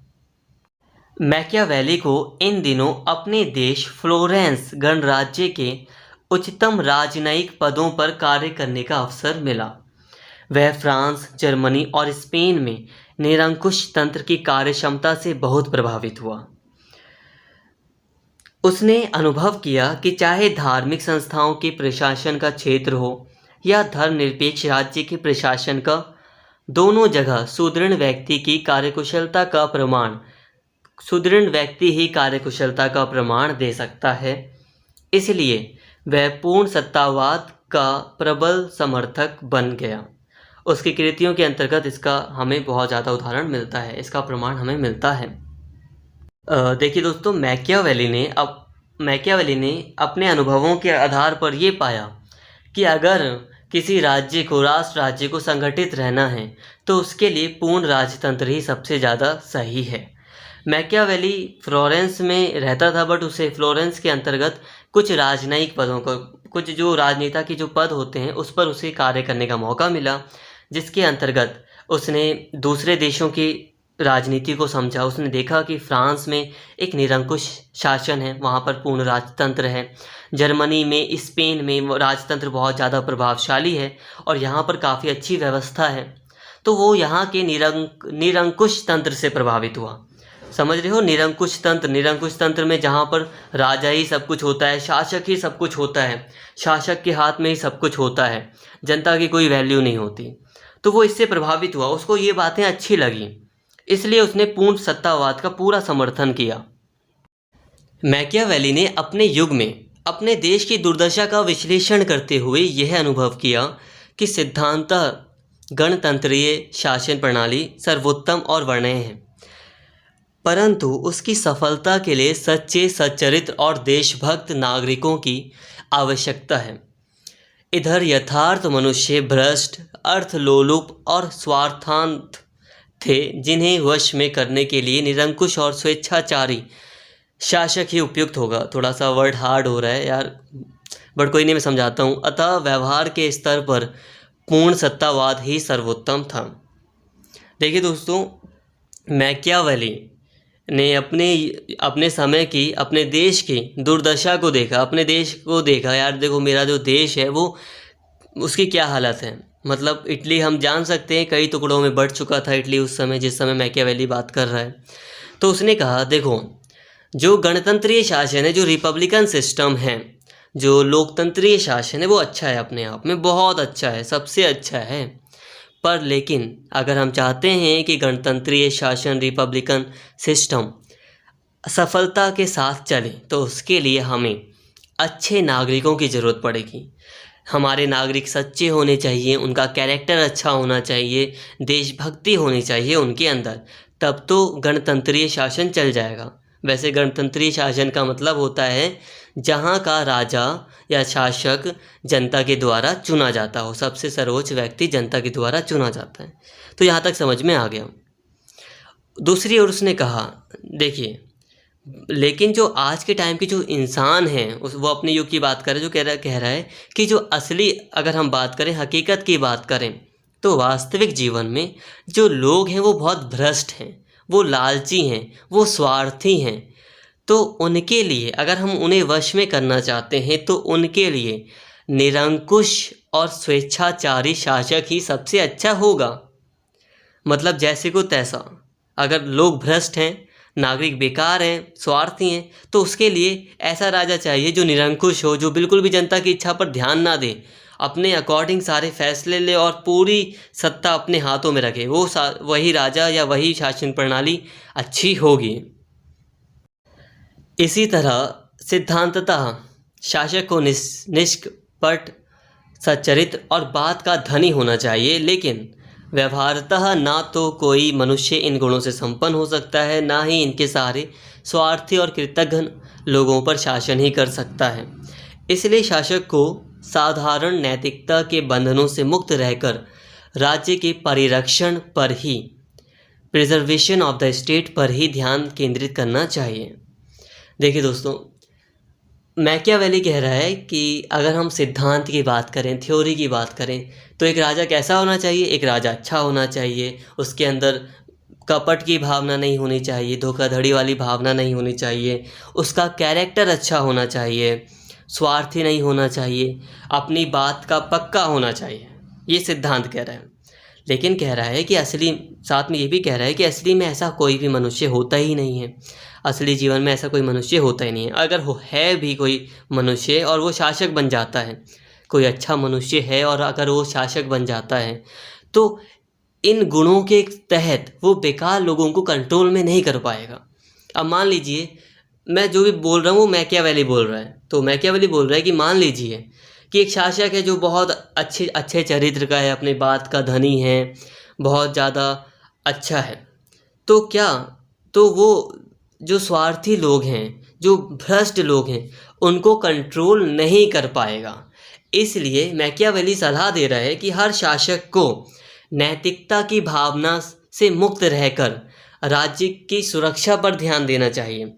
मैकियावेली को इन दिनों अपने देश फ्लोरेंस गणराज्य के उच्चतम राजनयिक पदों पर कार्य करने का अवसर मिला। वह फ्रांस, जर्मनी और स्पेन में निरंकुश तंत्र की कार्यक्षमता से बहुत प्रभावित हुआ। उसने अनुभव किया कि चाहे धार्मिक संस्थाओं के प्रशासन का क्षेत्र हो या धर्मनिरपेक्ष राज्य के प्रशासन का, दोनों जगह सुदृढ़ व्यक्ति ही कार्यकुशलता का प्रमाण दे सकता है। इसलिए वह पूर्ण सत्तावाद का प्रबल समर्थक बन गया। उसकी कृतियों के अंतर्गत इसका हमें बहुत ज़्यादा उदाहरण मिलता है, इसका प्रमाण हमें मिलता है। देखिए दोस्तों, मैकियावेली ने अपने अनुभवों के आधार पर ये पाया कि अगर किसी राष्ट्र राज्य को संगठित रहना है तो उसके लिए पूर्ण राजतंत्र ही सबसे ज़्यादा सही है। मैकियावेली फ्लोरेंस में रहता था, बट उसे फ्लोरेंस के अंतर्गत कुछ राजनयिक पदों को, कुछ जो राजनेता के जो पद होते हैं उस पर उसे कार्य करने का मौका मिला, जिसके अंतर्गत उसने दूसरे देशों की राजनीति को समझा। उसने देखा कि फ्रांस में एक निरंकुश शासन है, वहाँ पर पूर्ण राजतंत्र है। जर्मनी में, स्पेन में राजतंत्र बहुत ज़्यादा प्रभावशाली है और यहाँ पर काफ़ी अच्छी व्यवस्था है। तो वो यहाँ के निरंकुश तंत्र से प्रभावित हुआ। समझ रहे हो, निरंकुश तंत्र में जहाँ पर राजा ही सब कुछ होता है, शासक ही सब कुछ होता है, शासक के हाथ में ही सब कुछ होता है, जनता की कोई वैल्यू नहीं होती। तो वो इससे प्रभावित हुआ, उसको ये बातें अच्छी लगी, इसलिए उसने पूर्ण सत्तावाद का पूरा समर्थन किया। मैकियावेली ने अपने युग में अपने देश की दुर्दशा का विश्लेषण करते हुए यह अनुभव किया कि सिद्धांतः गणतंत्रीय शासन प्रणाली सर्वोत्तम और वर्णनीय है, परंतु उसकी सफलता के लिए सच्चे, सच्चरित्र और देशभक्त नागरिकों की आवश्यकता है। इधर यथार्थ मनुष्य भ्रष्ट, अर्थलोलुप और स्वार्थान्ध थे, जिन्हें वश में करने के लिए निरंकुश और स्वेच्छाचारी शासक ही उपयुक्त होगा। थोड़ा सा वर्ड हार्ड हो रहा है यार, बट कोई नहीं, मैं समझाता हूँ। अतः व्यवहार के स्तर पर पूर्ण सत्तावाद ही सर्वोत्तम था। देखिए दोस्तों, मैकियावेली ने अपने समय की, अपने देश की दुर्दशा को देखा, अपने देश को देखा। यार देखो, मेरा जो देश है वो, उसकी क्या हालत है। मतलब इटली हम जान सकते हैं कई टुकड़ों में बढ़ चुका था इटली उस समय, जिस समय मैकियावेली बात कर रहा है। तो उसने कहा, देखो, जो गणतंत्रीय शासन है, जो रिपब्लिकन सिस्टम है, जो लोकतंत्रीय शासन है, वो अच्छा है, अपने आप में बहुत अच्छा है, सबसे अच्छा है। पर लेकिन अगर हम चाहते हैं कि गणतंत्रीय शासन, रिपब्लिकन सिस्टम सफलता के साथ चले, तो उसके लिए हमें अच्छे नागरिकों की ज़रूरत पड़ेगी। हमारे नागरिक सच्चे होने चाहिए, उनका कैरेक्टर अच्छा होना चाहिए, देशभक्ति होनी चाहिए उनके अंदर, तब तो गणतंत्रीय शासन चल जाएगा। वैसे गणतंत्रीय शासन का मतलब होता है जहाँ का राजा या शासक जनता के द्वारा चुना जाता हो, सबसे सर्वोच्च व्यक्ति जनता के द्वारा चुना जाता है। तो यहाँ तक समझ में आ गया। दूसरी ओर उसने कहा, देखिए, लेकिन जो आज के टाइम की जो इंसान है, वो अपने युग की बात करे, जो कह रहा है कि जो असली, अगर हम बात करें, हकीकत की बात करें, तो वास्तविक जीवन में जो लोग हैं वो बहुत भ्रष्ट हैं, वो लालची हैं, वो स्वार्थी हैं। तो उनके लिए अगर हम उन्हें वश में करना चाहते हैं तो उनके लिए निरंकुश और स्वेच्छाचारी शासक ही सबसे अच्छा होगा। मतलब जैसे को तैसा। अगर लोग भ्रष्ट हैं, नागरिक बेकार हैं, स्वार्थी हैं, तो उसके लिए ऐसा राजा चाहिए जो निरंकुश हो, जो बिल्कुल भी जनता की इच्छा पर ध्यान ना दे, अपने अकॉर्डिंग सारे फैसले ले और पूरी सत्ता अपने हाथों में रखे। वही राजा या वही शासन प्रणाली अच्छी होगी। इसी तरह सिद्धांततः शासक को निष्कपट, सच्चरित्र और बात का धनी होना चाहिए, लेकिन व्यवहारतः ना तो कोई मनुष्य इन गुणों से संपन्न हो सकता है, ना ही इनके सहारे स्वार्थी और कृतघ्न लोगों पर शासन ही कर सकता है। इसलिए शासक को साधारण नैतिकता के बंधनों से मुक्त रहकर राज्य के परिरक्षण पर ही, प्रिजर्वेशन ऑफ द स्टेट पर ही ध्यान केंद्रित करना चाहिए। देखिए दोस्तों, मैकियावेली कह रहा है कि अगर हम सिद्धांत की बात करें, थ्योरी की बात करें, तो एक राजा कैसा होना चाहिए? एक राजा अच्छा होना चाहिए। उसके अंदर कपट की भावना नहीं होनी चाहिए, धोखाधड़ी वाली भावना नहीं होनी चाहिए। उसका कैरेक्टर अच्छा होना चाहिए, स्वार्थी नहीं होना चाहिए, अपनी बात का पक्का होना चाहिए। ये सिद्धांत कह रहा है। लेकिन कह रहा है कि असली, साथ में ये भी कह रहा है कि असली में ऐसा कोई भी मनुष्य होता ही नहीं है। असली जीवन में ऐसा कोई मनुष्य होता ही नहीं है। अगर है भी कोई मनुष्य और वो शासक बन जाता है, कोई अच्छा मनुष्य है और अगर वो शासक बन जाता है, तो इन गुणों के तहत वो बेकार लोगों को कंट्रोल में नहीं कर पाएगा। अब मान लीजिए, मैं जो भी बोल रहा हूँ वो मैकियावेली बोल रहा है। तो मैकियावेली बोल रहा है कि मान लीजिए कि एक शासक है जो बहुत अच्छे चरित्र का है, अपनी बात का धनी है, बहुत ज़्यादा अच्छा है। तो क्या, तो वो जो स्वार्थी लोग हैं, जो भ्रष्ट लोग हैं, उनको कंट्रोल नहीं कर पाएगा। इसलिए मैकियावेली सलाह दे रहा है कि हर शासक को नैतिकता की भावना से मुक्त रहकर राज्य की सुरक्षा पर ध्यान देना चाहिए।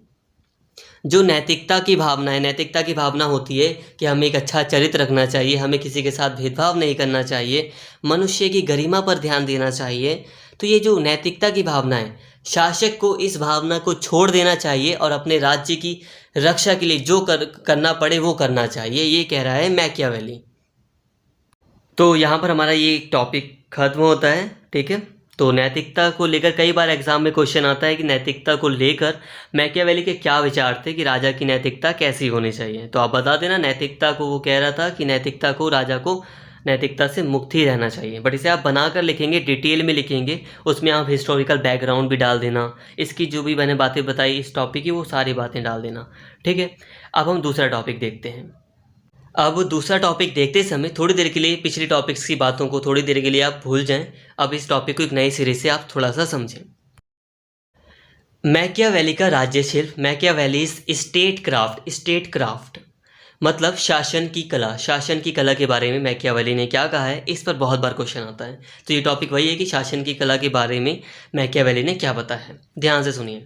जो नैतिकता की भावना है, नैतिकता की भावना होती है कि हमें एक अच्छा चरित्र रखना चाहिए, हमें किसी के साथ भेदभाव नहीं करना चाहिए, मनुष्य की गरिमा पर ध्यान देना चाहिए। तो ये जो नैतिकता की भावना है, शासक को इस भावना को छोड़ देना चाहिए और अपने राज्य की रक्षा के लिए जो करना पड़े वो करना चाहिए। ये कह रहा है मैकियावेली। तो यहाँ पर हमारा ये टॉपिक खत्म होता है। ठीक है, तो नैतिकता को लेकर कई बार एग्जाम में क्वेश्चन आता है कि नैतिकता को लेकर मैकियावेली के क्या विचार थे, कि राजा की नैतिकता कैसी होनी चाहिए। तो आप बता देना, नैतिकता को वो कह रहा था कि नैतिकता को, राजा को नैतिकता से मुक्त ही रहना चाहिए। बट इसे आप बनाकर लिखेंगे, डिटेल में लिखेंगे, उसमें आप हिस्टोरिकल बैकग्राउंड भी डाल देना, इसकी जो भी मैंने बातें बताई इस टॉपिक की वो सारी बातें डाल देना। ठीक है, अब हम दूसरा टॉपिक देखते हैं। अब दूसरा टॉपिक देखते समय थोड़ी देर के लिए पिछले टॉपिक्स की बातों को थोड़ी देर के लिए आप भूल जाएं। अब इस टॉपिक को एक नए सिरे से आप थोड़ा सा समझें। मैकियावेली का राज्य शिल्प, मैकियावेलीज स्टेट क्राफ्ट मतलब शासन की कला। शासन की कला के बारे में मैकियावेली ने क्या कहा है, इस पर बहुत बार क्वेश्चन आता है। तो ये टॉपिक वही है कि शासन की कला के बारे में मैकियावेली ने क्या बताया है। ध्यान से सुनिए।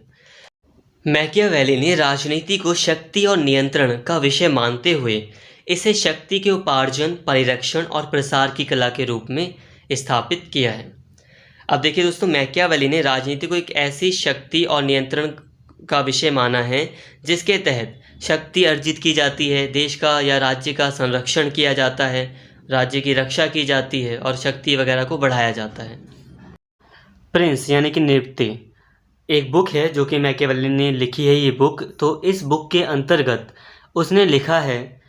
मैकियावेली ने राजनीति को शक्ति और नियंत्रण का विषय मानते हुए इसे शक्ति के उपार्जन, परिरक्षण और प्रसार की कला के रूप में स्थापित किया है। अब देखिए दोस्तों, मैकियावेली ने राजनीति को एक ऐसी शक्ति और नियंत्रण का विषय माना है जिसके तहत शक्ति अर्जित की जाती है, देश का या राज्य का संरक्षण किया जाता है, राज्य की रक्षा की जाती है और शक्ति वगैरह को बढ़ाया जाता है। प्रिंस यानी कि नियुक्ति एक बुक है जो कि मैकियावेली ने लिखी है ये बुक। तो इस बुक के अंतर्गत उसने लिखा है,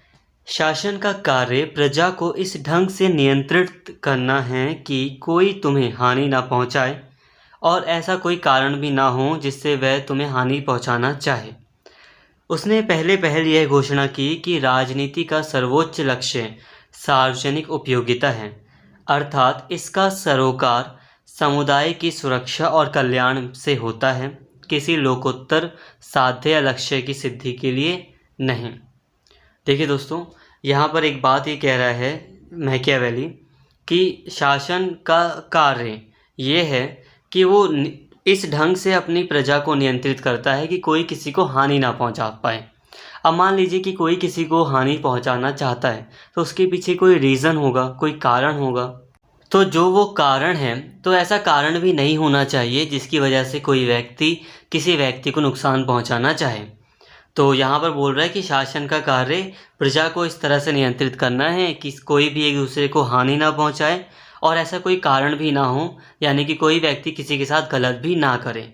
शासन का कार्य प्रजा को इस ढंग से नियंत्रित करना है कि कोई तुम्हें हानि ना पहुंचाए और ऐसा कोई कारण भी ना हो जिससे वह तुम्हें हानि पहुंचाना चाहे। उसने पहल यह घोषणा की कि राजनीति का सर्वोच्च लक्ष्य सार्वजनिक उपयोगिता है, अर्थात इसका सरोकार समुदाय की सुरक्षा और कल्याण से होता है, किसी लोकोत्तर साध्य लक्ष्य की सिद्धि के लिए नहीं। देखिए दोस्तों, यहाँ पर एक बात ये कह रहा है मैकियावेली कि शासन का कार्य ये है कि वो इस ढंग से अपनी प्रजा को नियंत्रित करता है कि कोई किसी को हानि ना पहुँचा पाए। अब मान लीजिए कि कोई किसी को हानि पहुँचाना चाहता है तो उसके पीछे कोई रीज़न होगा, कोई कारण होगा। तो जो वो कारण है, तो ऐसा कारण भी नहीं होना चाहिए जिसकी वजह से कोई व्यक्ति किसी व्यक्ति को नुकसान पहुँचाना चाहे। तो यहाँ पर बोल रहा है कि शासन का कार्य प्रजा को इस तरह से नियंत्रित करना है कि कोई भी एक दूसरे को हानि ना पहुँचाए और ऐसा कोई कारण भी ना हो, यानी कि कोई व्यक्ति किसी के साथ गलत भी ना करे।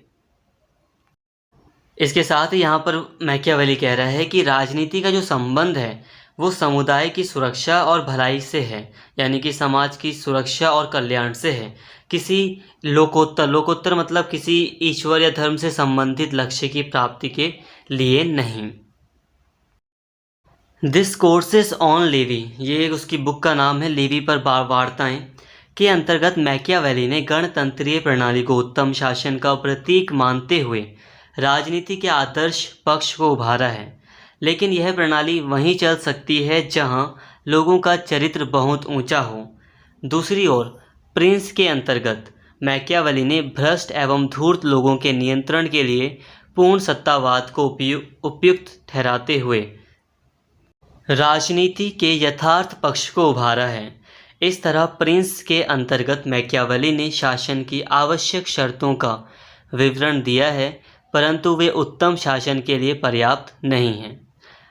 इसके साथ ही यहाँ पर मैकियावेली कह रहा है कि राजनीति का जो संबंध है वो समुदाय की सुरक्षा और भलाई से है, यानी कि समाज की सुरक्षा और कल्याण से है, किसी लोकोत्तर मतलब किसी ईश्वर या धर्म से संबंधित लक्ष्य की प्राप्ति के लिए नहीं। डिस्कोर्सेस ऑन लेवी, ये उसकी बुक का नाम है, लेवी पर वार्ताएं, के अंतर्गत मैकियावेली ने गणतंत्रीय प्रणाली को उत्तम शासन का प्रतीक मानते हुए राजनीति के आदर्श पक्ष को उभारा है। लेकिन यह प्रणाली वहीं चल सकती है जहां लोगों का चरित्र बहुत ऊंचा हो। दूसरी ओर प्रिंस के अंतर्गत मैकियावेली ने भ्रष्ट एवं धूर्त लोगों के नियंत्रण के लिए पूर्ण सत्तावाद को उपयुक्त ठहराते हुए राजनीति के यथार्थ पक्ष को उभारा है। इस तरह प्रिंस के अंतर्गत मैकियावेली ने शासन की आवश्यक शर्तों का विवरण दिया है, परंतु वे उत्तम शासन के लिए पर्याप्त नहीं हैं।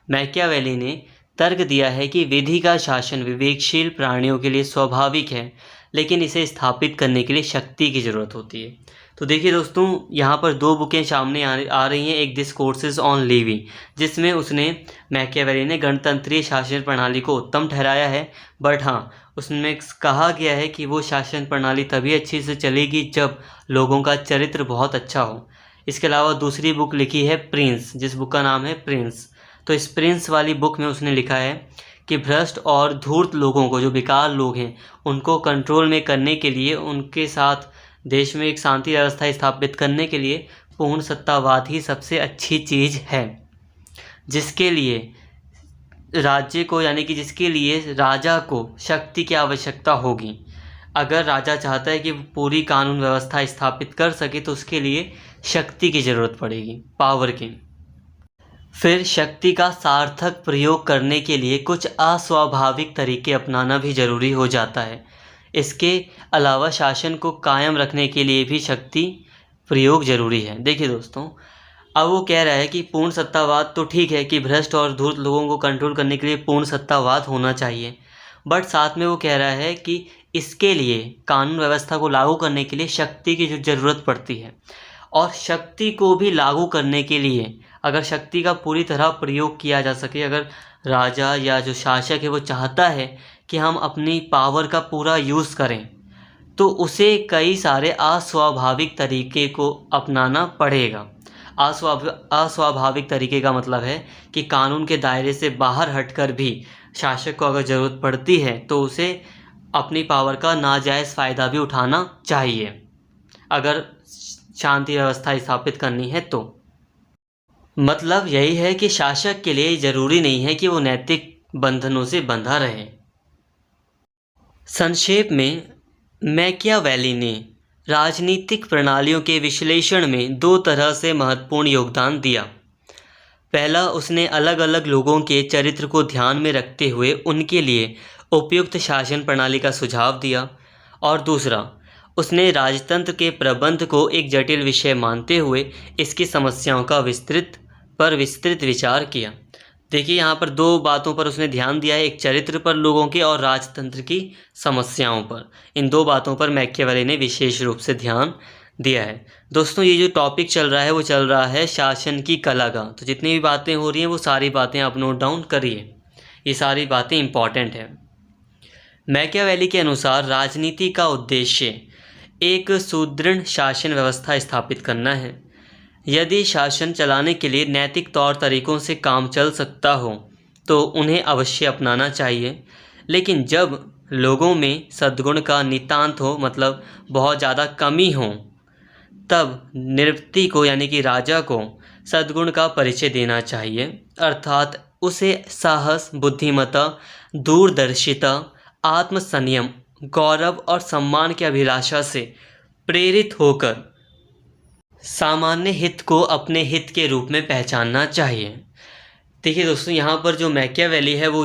मैकियावेली ने तर्क दिया है कि विधि का शासन विवेकशील प्राणियों के लिए स्वाभाविक है, लेकिन इसे स्थापित करने के लिए शक्ति की ज़रूरत होती है। तो देखिए दोस्तों, यहाँ पर दो बुकें सामने आ रही हैं। एक डिस्कोर्सेस ऑन लेवी, जिसमें उसने मैकियावेली ने गणतंत्रीय शासन प्रणाली को उत्तम ठहराया है, बट हाँ, उसमें कहा गया है कि वो शासन प्रणाली तभी अच्छी से चलेगी जब लोगों का चरित्र बहुत अच्छा हो। इसके अलावा दूसरी बुक लिखी है प्रिंस, जिस बुक का नाम है प्रिंस। तो इस प्रिंस वाली बुक में उसने लिखा है कि भ्रष्ट और धूर्त लोगों को, जो बेकार लोग हैं, उनको कंट्रोल में करने के लिए, उनके साथ देश में एक शांति व्यवस्था स्थापित करने के लिए पूर्ण सत्तावाद ही सबसे अच्छी चीज़ है, जिसके लिए राज्य को, यानी कि जिसके लिए राजा को शक्ति की आवश्यकता होगी। अगर राजा चाहता है कि पूरी कानून व्यवस्था स्थापित कर सके तो उसके लिए शक्ति की ज़रूरत पड़ेगी, पावर की। फिर शक्ति का सार्थक प्रयोग करने के लिए कुछ अस्वाभाविक तरीके अपनाना भी ज़रूरी हो जाता है। इसके अलावा शासन को कायम रखने के लिए भी शक्ति प्रयोग ज़रूरी है। देखिए दोस्तों, अब वो कह रहा है कि पूर्ण सत्तावाद तो ठीक है कि भ्रष्ट और धूर्त लोगों को कंट्रोल करने के लिए पूर्ण सत्तावाद होना चाहिए, बट साथ में वो कह रहा है कि इसके लिए कानून व्यवस्था को लागू करने के लिए शक्ति की जो ज़रूरत पड़ती है, और शक्ति को भी लागू करने के लिए अगर शक्ति का पूरी तरह प्रयोग किया जा सके, अगर राजा या जो शासक है वो चाहता है कि हम अपनी पावर का पूरा यूज़ करें, तो उसे कई सारे अस्वाभाविक तरीके को अपनाना पड़ेगा। अस्वाभाविक तरीके का मतलब है कि कानून के दायरे से बाहर हटकर भी शासक को अगर ज़रूरत पड़ती है तो उसे अपनी पावर का नाजायज़ फ़ायदा भी उठाना चाहिए, अगर शांति व्यवस्था स्थापित करनी है तो। मतलब यही है कि शासक के लिए ज़रूरी नहीं है कि वो नैतिक बंधनों से बंधा रहे। संक्षेप में, मैकियावेली ने राजनीतिक प्रणालियों के विश्लेषण में दो तरह से महत्वपूर्ण योगदान दिया। पहला, उसने अलग अलग लोगों के चरित्र को ध्यान में रखते हुए उनके लिए उपयुक्त शासन प्रणाली का सुझाव दिया, और दूसरा, उसने राजतंत्र के प्रबंध को एक जटिल विषय मानते हुए इसकी समस्याओं का विस्तृत विचार किया। देखिए, यहाँ पर दो बातों पर उसने ध्यान दिया है, एक चरित्र पर लोगों के और राजतंत्र की समस्याओं पर। इन दो बातों पर मैकियावेली ने विशेष रूप से ध्यान दिया है। दोस्तों, ये जो टॉपिक चल रहा है वो चल रहा है शासन की कला का। तो जितनी भी बातें हो रही हैं वो सारी बातें आप नोट डाउन करिए, ये सारी बातें इंपॉर्टेंट हैं। मैकियावेली के अनुसार राजनीति का उद्देश्य एक सुदृढ़ शासन व्यवस्था स्थापित करना है। यदि शासन चलाने के लिए नैतिक तौर तरीकों से काम चल सकता हो तो उन्हें अवश्य अपनाना चाहिए, लेकिन जब लोगों में सद्गुण का नितांत हो, मतलब बहुत ज़्यादा कमी हो, तब निवृत्ति को, यानी कि राजा को सद्गुण का परिचय देना चाहिए, अर्थात उसे साहस, बुद्धिमत्ता, दूरदर्शिता, आत्मसंयम, गौरव और सम्मान की अभिलाषा से प्रेरित होकर सामान्य हित को अपने हित के रूप में पहचानना चाहिए। देखिए दोस्तों, यहाँ पर जो मैकियावेली है वो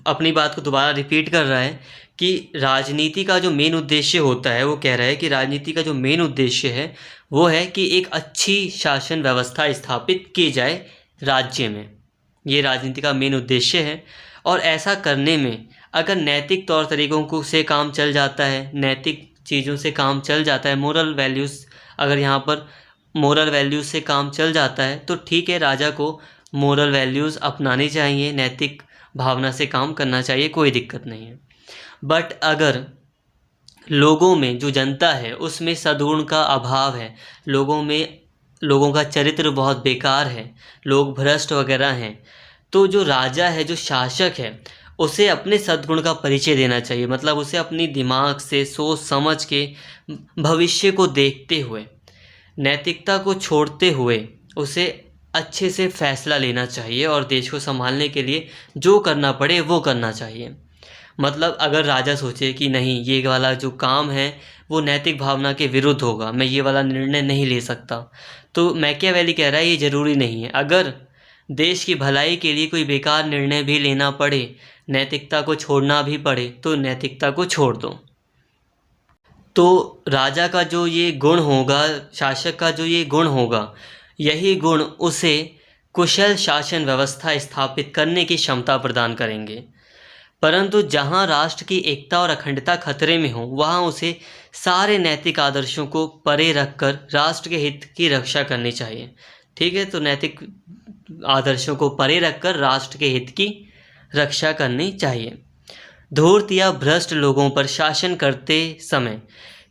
अपनी बात को दोबारा रिपीट कर रहा है कि राजनीति का जो मेन उद्देश्य होता है, वो कह रहा है कि राजनीति का जो मेन उद्देश्य है वो है कि एक अच्छी शासन व्यवस्था स्थापित की जाए राज्य में। ये राजनीति का मेन उद्देश्य है। और ऐसा करने में अगर नैतिक तौर तरीक़ों को से काम चल जाता है, नैतिक चीज़ों से काम चल जाता है, मोरल वैल्यूज़, अगर यहाँ पर मोरल वैल्यूज़ से काम चल जाता है तो ठीक है, राजा को मोरल वैल्यूज़ अपनानी चाहिए, नैतिक भावना से काम करना चाहिए, कोई दिक्कत नहीं है। बट अगर लोगों में, जो जनता है उसमें सद्गुण का अभाव है, लोगों का चरित्र बहुत बेकार है, लोग भ्रष्ट वगैरह हैं, तो जो राजा है, जो शासक है, उसे अपने सद्गुण का परिचय देना चाहिए। मतलब उसे अपनी दिमाग से सोच समझ के, भविष्य को देखते हुए, नैतिकता को छोड़ते हुए उसे अच्छे से फैसला लेना चाहिए और देश को संभालने के लिए जो करना पड़े वो करना चाहिए। मतलब अगर राजा सोचे कि नहीं, ये वाला जो काम है वो नैतिक भावना के विरुद्ध होगा, मैं ये वाला निर्णय नहीं ले सकता, तो मैकियावेली कह रहा है ये ज़रूरी नहीं है। अगर देश की भलाई के लिए कोई बेकार निर्णय भी लेना पड़े, नैतिकता को छोड़ना भी पड़े, तो नैतिकता को छोड़ दो। तो राजा का जो ये गुण होगा, शासक का जो ये गुण होगा, यही गुण उसे कुशल शासन व्यवस्था स्थापित करने की क्षमता प्रदान करेंगे। परंतु जहाँ राष्ट्र की एकता और अखंडता खतरे में हो, वहाँ उसे सारे नैतिक आदर्शों को परे रखकर राष्ट्र के हित की रक्षा करनी चाहिए। ठीक है, तो नैतिक आदर्शों को परे रखकर राष्ट्र के हित की रक्षा करनी चाहिए। धूर्त या भ्रष्ट लोगों पर शासन करते समय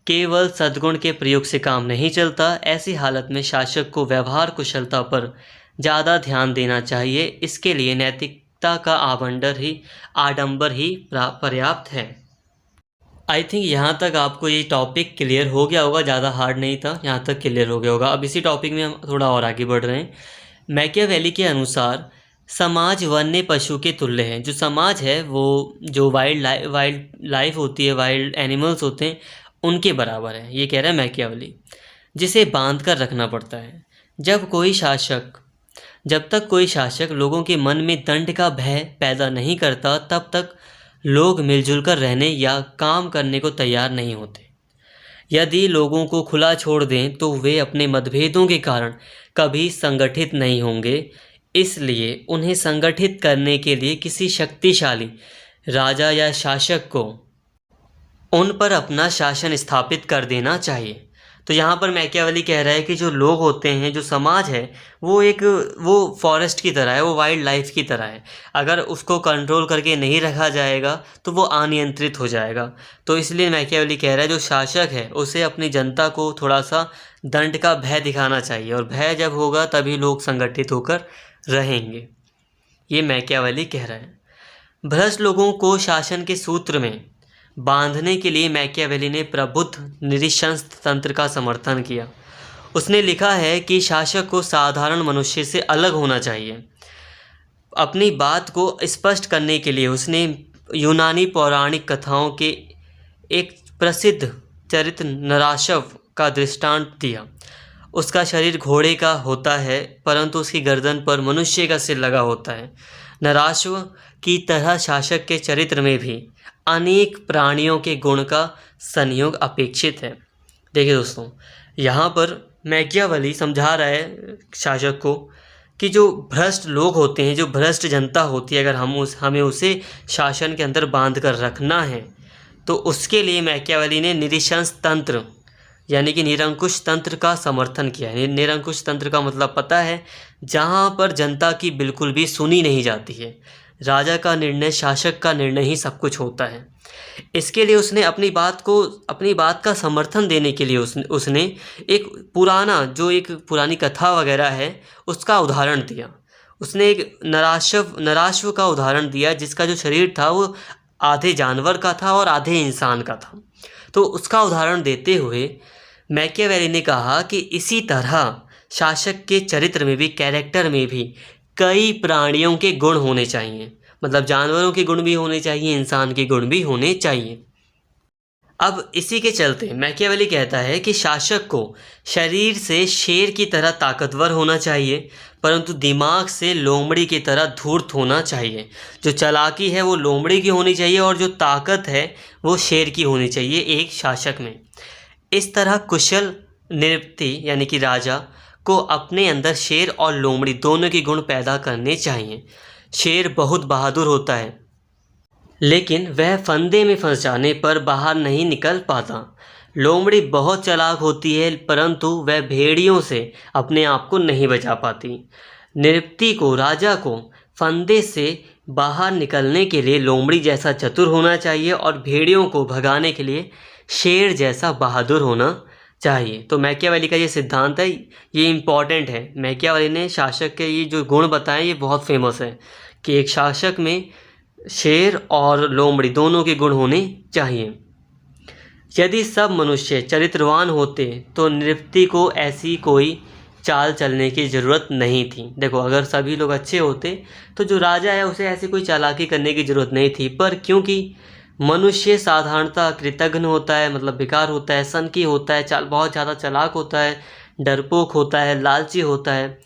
केवल सद्गुण के प्रयोग से काम नहीं चलता। ऐसी हालत में शासक को व्यवहार कुशलता पर ज़्यादा ध्यान देना चाहिए। इसके लिए नैतिकता का आडंबर ही पर्याप्त है। आई थिंक यहाँ तक आपको ये टॉपिक क्लियर हो गया होगा, ज़्यादा हार्ड नहीं था, यहाँ तक क्लियर हो गया होगा। अब इसी टॉपिक में हम थोड़ा और आगे बढ़ रहे हैं। मैकियावेली के अनुसार समाज वन्य पशु के तुल्य है। जो समाज है वो जो वाइल्ड लाइफ होती है, वाइल्ड एनिमल्स होते हैं, उनके बराबर है, ये कह रहा है मैकियावेली, जिसे बांध कर रखना पड़ता है। जब तक कोई शासक लोगों के मन में दंड का भय पैदा नहीं करता, तब तक लोग मिलजुल कर रहने या काम करने को तैयार नहीं होते। यदि लोगों को खुला छोड़ दें तो वे अपने मतभेदों के कारण कभी संगठित नहीं होंगे। इसलिए उन्हें संगठित करने के लिए किसी शक्तिशाली राजा या शासक को उन पर अपना शासन स्थापित कर देना चाहिए। तो यहाँ पर मैकियावेली कह रहा है कि जो लोग होते हैं, जो समाज है, वो फॉरेस्ट की तरह है, वो वाइल्ड लाइफ की तरह है। अगर उसको कंट्रोल करके नहीं रखा जाएगा तो वो अनियंत्रित हो जाएगा। तो इसलिए मैकियावेली कह रहा है जो शासक है उसे अपनी जनता को थोड़ा सा दंड का भय दिखाना चाहिए, और भय जब होगा तभी लोग संगठित होकर रहेंगे। ये मैकियावेली कह रहा है। भ्रष्ट लोगों को शासन के सूत्र में बांधने के लिए मैकियावेली ने प्रबुद्ध निरीशंस तंत्र का समर्थन किया। उसने लिखा है कि शासक को साधारण मनुष्य से अलग होना चाहिए। अपनी बात को स्पष्ट करने के लिए उसने यूनानी पौराणिक कथाओं के एक प्रसिद्ध चरित्र नराशव का दृष्टांत दिया। उसका शरीर घोड़े का होता है, परंतु उसकी गर्दन पर मनुष्य का सिर लगा होता है। नराश्व की तरह शासक के चरित्र में भी अनेक प्राणियों के गुण का संयोग अपेक्षित है। देखिए दोस्तों, यहाँ पर मैकियावेली समझा रहा है शासक को कि जो भ्रष्ट लोग होते हैं, जो भ्रष्ट जनता होती है, अगर हमें उसे शासन के अंदर बांध कर रखना है तो उसके लिए मैकियावेली ने निरीशंस तंत्र यानी कि निरंकुश तंत्र का समर्थन किया है। निरंकुश तंत्र का मतलब पता है, जहाँ पर जनता की बिल्कुल भी सुनी नहीं जाती है। राजा का निर्णय, शासक का निर्णय ही सब कुछ होता है। इसके लिए उसने अपनी बात का समर्थन देने के लिए उसने एक पुरानी कथा वगैरह है उसका उदाहरण दिया। उसने एक नराश्व का उदाहरण दिया, जिसका जो शरीर था वो आधे जानवर का था और आधे इंसान का था। तो उसका उदाहरण देते हुए मैकियावेली ने कहा कि इसी तरह शासक के चरित्र में भी, कैरेक्टर में भी कई प्राणियों के गुण होने चाहिए। मतलब जानवरों के गुण भी होने चाहिए, इंसान के गुण भी होने चाहिए। अब इसी के चलते मैकियावेली कहता है कि शासक को शरीर से शेर की तरह ताकतवर होना चाहिए, परंतु दिमाग से लोमड़ी की तरह धूर्त होना चाहिए। जो चालाकी है वो लोमड़ी की होनी चाहिए और जो ताकत है वो शेर की होनी चाहिए एक शासक में। इस तरह कुशल नृपति यानी कि राजा को अपने अंदर शेर और लोमड़ी दोनों के गुण पैदा करने चाहिए। शेर बहुत बहादुर होता है, लेकिन वह फंदे में फंस जाने पर बाहर नहीं निकल पाता। लोमड़ी बहुत चालाक होती है, परंतु वह भेड़ियों से अपने आप को नहीं बचा पाती। नृपति को, राजा को फंदे से बाहर निकलने के लिए लोमड़ी जैसा चतुर होना चाहिए और भेड़ियों को भगाने के लिए शेर जैसा बहादुर होना चाहिए। तो मैकियावेली का ये सिद्धांत है, ये इम्पॉर्टेंट है। मैकियावेली ने शासक के ये जो गुण बताए ये बहुत फेमस है कि एक शासक में शेर और लोमड़ी दोनों के गुण होने चाहिए। यदि सब मनुष्य चरित्रवान होते तो नृपति को ऐसी कोई चाल चलने की ज़रूरत नहीं थी। देखो, अगर सभी लोग अच्छे होते तो जो राजा है उसे ऐसी कोई चालाकी करने की ज़रूरत नहीं थी, पर क्योंकि मनुष्य साधारणतः कृतघ्न होता है, मतलब बेकार होता है, सनकी होता है, बहुत ज़्यादा चालाक होता है, डरपोक होता है, लालची होता है,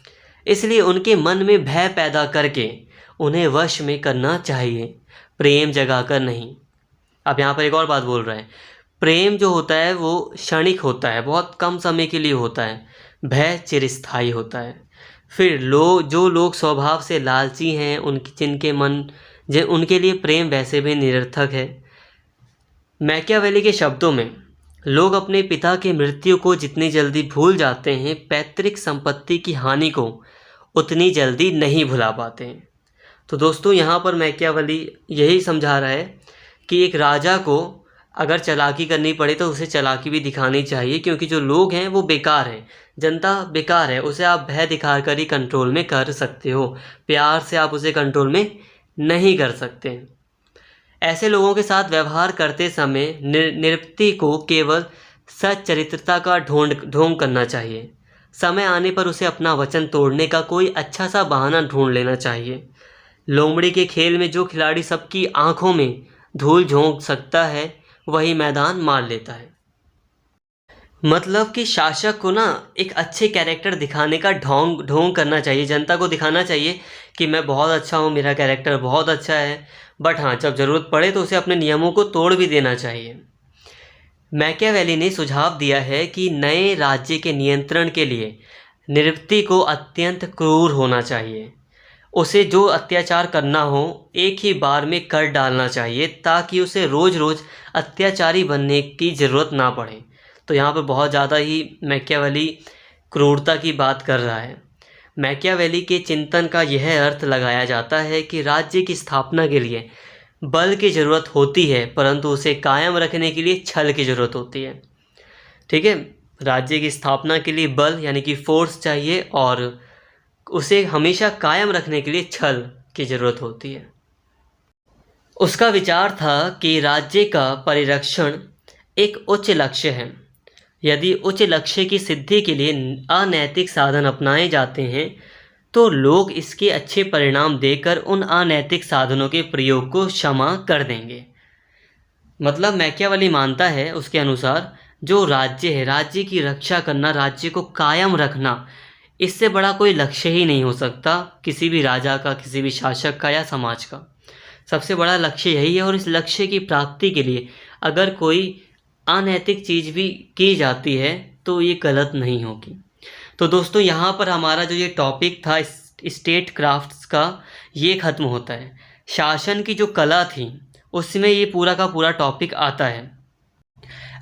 इसलिए उनके मन में भय पैदा करके उन्हें वश में करना चाहिए, प्रेम जगाकर नहीं। अब यहाँ पर एक और बात बोल रहा है, प्रेम जो होता है वो क्षणिक होता है, बहुत कम समय के लिए होता है, भय चिरस्थायी होता है। फिर जो लोग स्वभाव से लालची हैं, उनके लिए प्रेम वैसे भी निरर्थक है। मैकियावेली के शब्दों में, लोग अपने पिता की मृत्यु को जितनी जल्दी भूल जाते हैं, पैतृक संपत्ति की हानि को उतनी जल्दी नहीं भुला पाते हैं। तो दोस्तों, यहाँ पर मैकियावेली यही समझा रहा है कि एक राजा को अगर चालाकी करनी पड़े तो उसे चालाकी भी दिखानी चाहिए, क्योंकि जो लोग हैं वो बेकार हैं, जनता बेकार है, उसे आप भय दिखाकर ही कंट्रोल में कर सकते हो, प्यार से आप उसे कंट्रोल में नहीं कर सकते। ऐसे लोगों के साथ व्यवहार करते समय नृपति को केवल सच्चरित्रता का ढोंग करना चाहिए। समय आने पर उसे अपना वचन तोड़ने का कोई अच्छा सा बहाना ढूंढ लेना चाहिए। लोमड़ी के खेल में जो खिलाड़ी सबकी आंखों में धूल झोंक सकता है वही मैदान मार लेता है। मतलब कि शासक को ना एक अच्छे कैरेक्टर दिखाने का ढोंग करना चाहिए, जनता को दिखाना चाहिए कि मैं बहुत अच्छा हूँ, मेरा कैरेक्टर बहुत अच्छा है, बट हाँ, जब ज़रूरत पड़े तो उसे अपने नियमों को तोड़ भी देना चाहिए। मैकियावेली ने सुझाव दिया है कि नए राज्य के नियंत्रण के लिए नृपति को अत्यंत क्रूर होना चाहिए। उसे जो अत्याचार करना हो एक ही बार में कर डालना चाहिए, ताकि उसे रोज़ रोज़ अत्याचारी बनने की ज़रूरत ना पड़े। तो यहाँ पर बहुत ज़्यादा ही मैकियावेली क्रूरता की बात कर रहा है। मैकियावेली के चिंतन का यह अर्थ लगाया जाता है कि राज्य की स्थापना के लिए बल की ज़रूरत होती है, परंतु उसे कायम रखने के लिए छल की ज़रूरत होती है। ठीक है, राज्य की स्थापना के लिए बल यानी कि फोर्स चाहिए, और उसे हमेशा कायम रखने के लिए छल की ज़रूरत होती है। उसका विचार था कि राज्य का परिरक्षण एक उच्च लक्ष्य है। यदि उच्च लक्ष्य की सिद्धि के लिए अनैतिक साधन अपनाए जाते हैं तो लोग इसके अच्छे परिणाम देकर उन अनैतिक साधनों के प्रयोग को क्षमा कर देंगे। मतलब मैकियावेली मानता है, उसके अनुसार जो राज्य है, राज्य की रक्षा करना, राज्य को कायम रखना, इससे बड़ा कोई लक्ष्य ही नहीं हो सकता किसी भी राजा का, किसी भी शासक का या समाज का। सबसे बड़ा लक्ष्य यही है, और इस लक्ष्य की प्राप्ति के लिए अगर कोई अनैतिक चीज़ भी की जाती है तो ये गलत नहीं होगी। तो दोस्तों, यहाँ पर हमारा जो ये टॉपिक था स्टेट क्राफ्ट्स का, ये ख़त्म होता है। शासन की जो कला थी उसमें ये पूरा का पूरा टॉपिक आता है।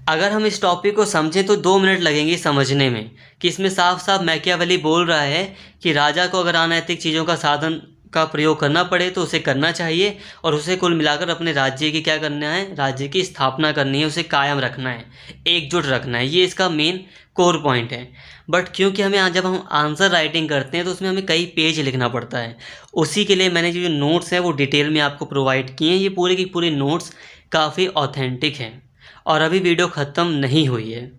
अगर हम इस टॉपिक को समझें तो 2 मिनट लगेंगे समझने में कि इसमें साफ साफ मैकियावेली बोल रहा है कि राजा को अगर अनैतिक चीज़ों का साधन का प्रयोग करना पड़े तो उसे करना चाहिए, और उसे कुल मिलाकर अपने राज्य की क्या करना है, राज्य की स्थापना करनी है, उसे कायम रखना है, एकजुट रखना है। ये इसका मेन कोर पॉइंट है। बट क्योंकि हमें जब हम आंसर राइटिंग करते हैं तो उसमें हमें कई पेज लिखना पड़ता है, उसी के लिए मैंने जो नोट्स हैं वो डिटेल में आपको प्रोवाइड किए हैं। ये पूरे की पूरे नोट्स काफ़ी ऑथेंटिक हैं और अभी वीडियो ख़त्म नहीं हुई है।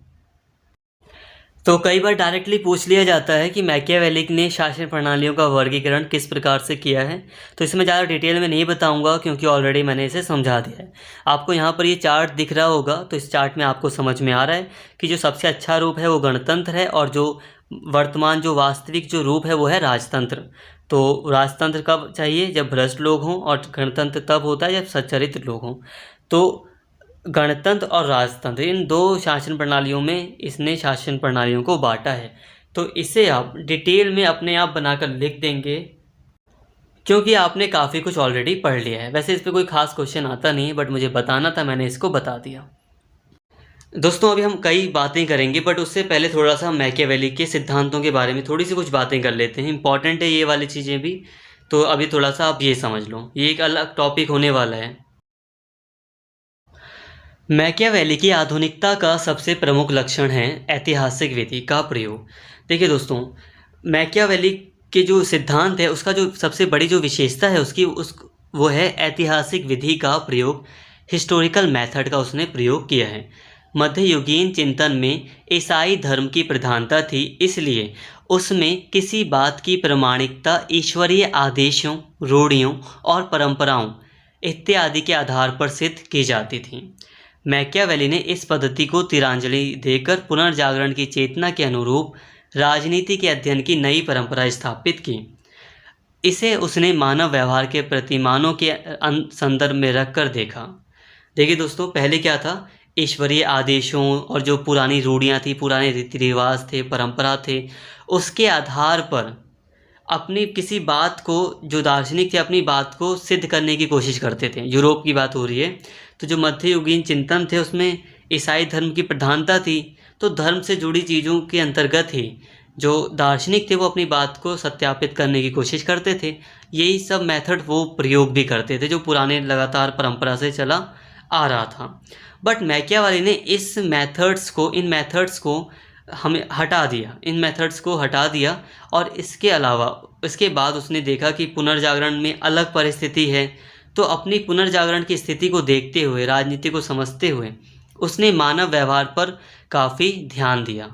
तो कई बार डायरेक्टली पूछ लिया जाता है कि मैकियावेली ने शासन प्रणालियों का वर्गीकरण किस प्रकार से किया है। तो इसमें ज़्यादा डिटेल में नहीं बताऊंगा क्योंकि ऑलरेडी मैंने इसे समझा दिया है। आपको यहाँ पर ये चार्ट दिख रहा होगा, तो इस चार्ट में आपको समझ में आ रहा है कि जो सबसे अच्छा रूप है वो गणतंत्र है, और जो वर्तमान जो वास्तविक जो रूप है वो है राजतंत्र। तो राजतंत्र कब चाहिए, जब भ्रष्ट लोग हों, और गणतंत्र तब होता है जब सच्चरित्र लोग हों। तो गणतंत्र और राजतंत्र, इन 2 शासन प्रणालियों में इसने शासन प्रणालियों को बांटा है तो इसे आप डिटेल में अपने आप बनाकर लिख देंगे, क्योंकि आपने काफ़ी कुछ ऑलरेडी पढ़ लिया है। वैसे इस पे कोई खास क्वेश्चन आता नहीं है, बट मुझे बताना था, मैंने इसको बता दिया। दोस्तों अभी हम कई बातें करेंगे, बट उससे पहले थोड़ा सा मैकियावेली के सिद्धांतों के बारे में थोड़ी सी कुछ बातें कर लेते हैं। इंपॉर्टेंट है ये वाली चीज़ें भी, तो अभी थोड़ा सा आप ये समझ लो, ये एक अलग टॉपिक होने वाला है। मैकियावेली की आधुनिकता का सबसे प्रमुख लक्षण है ऐतिहासिक विधि का प्रयोग। देखिए दोस्तों, मैकियावेली के जो सिद्धांत है उसका जो सबसे बड़ी जो विशेषता है उसकी वो है ऐतिहासिक विधि का प्रयोग। हिस्टोरिकल मेथड का उसने प्रयोग किया है। मध्ययुगीन चिंतन में ईसाई धर्म की प्रधानता थी, इसलिए उसमें किसी बात की प्रामाणिकता ईश्वरीय आदेशों, रूढ़ियों और परंपराओं इत्यादि के आधार पर सिद्ध की जाती थी। मैकियावेली ने इस पद्धति को तिलांजलि देकर पुनर्जागरण की चेतना के अनुरूप राजनीति के अध्ययन की नई परंपरा स्थापित की। इसे उसने मानव व्यवहार के प्रतिमानों के संदर्भ में रखकर देखा। देखिए दोस्तों, पहले क्या था, ईश्वरीय आदेशों और जो पुरानी रूढ़ियाँ थी, पुराने रीति रिवाज थे, परंपरा थे, उसके आधार पर अपनी किसी बात को, जो दार्शनिक थे, अपनी बात को सिद्ध करने की कोशिश करते थे। यूरोप की बात हो रही है, तो जो मध्ययुगीन चिंतन थे उसमें ईसाई धर्म की प्रधानता थी, तो धर्म से जुड़ी चीज़ों के अंतर्गत ही जो दार्शनिक थे वो अपनी बात को सत्यापित करने की कोशिश करते थे। यही सब मेथड वो प्रयोग भी करते थे जो पुराने लगातार परंपरा से चला आ रहा था। बट मैकियावेली ने इन मेथड्स को हमें हटा दिया, इन मेथड्स को हटा दिया, और इसके अलावा इसके बाद उसने देखा कि पुनर्जागरण में अलग परिस्थिति है, तो अपनी पुनर्जागरण की स्थिति को देखते हुए, राजनीति को समझते हुए उसने मानव व्यवहार पर काफ़ी ध्यान दिया।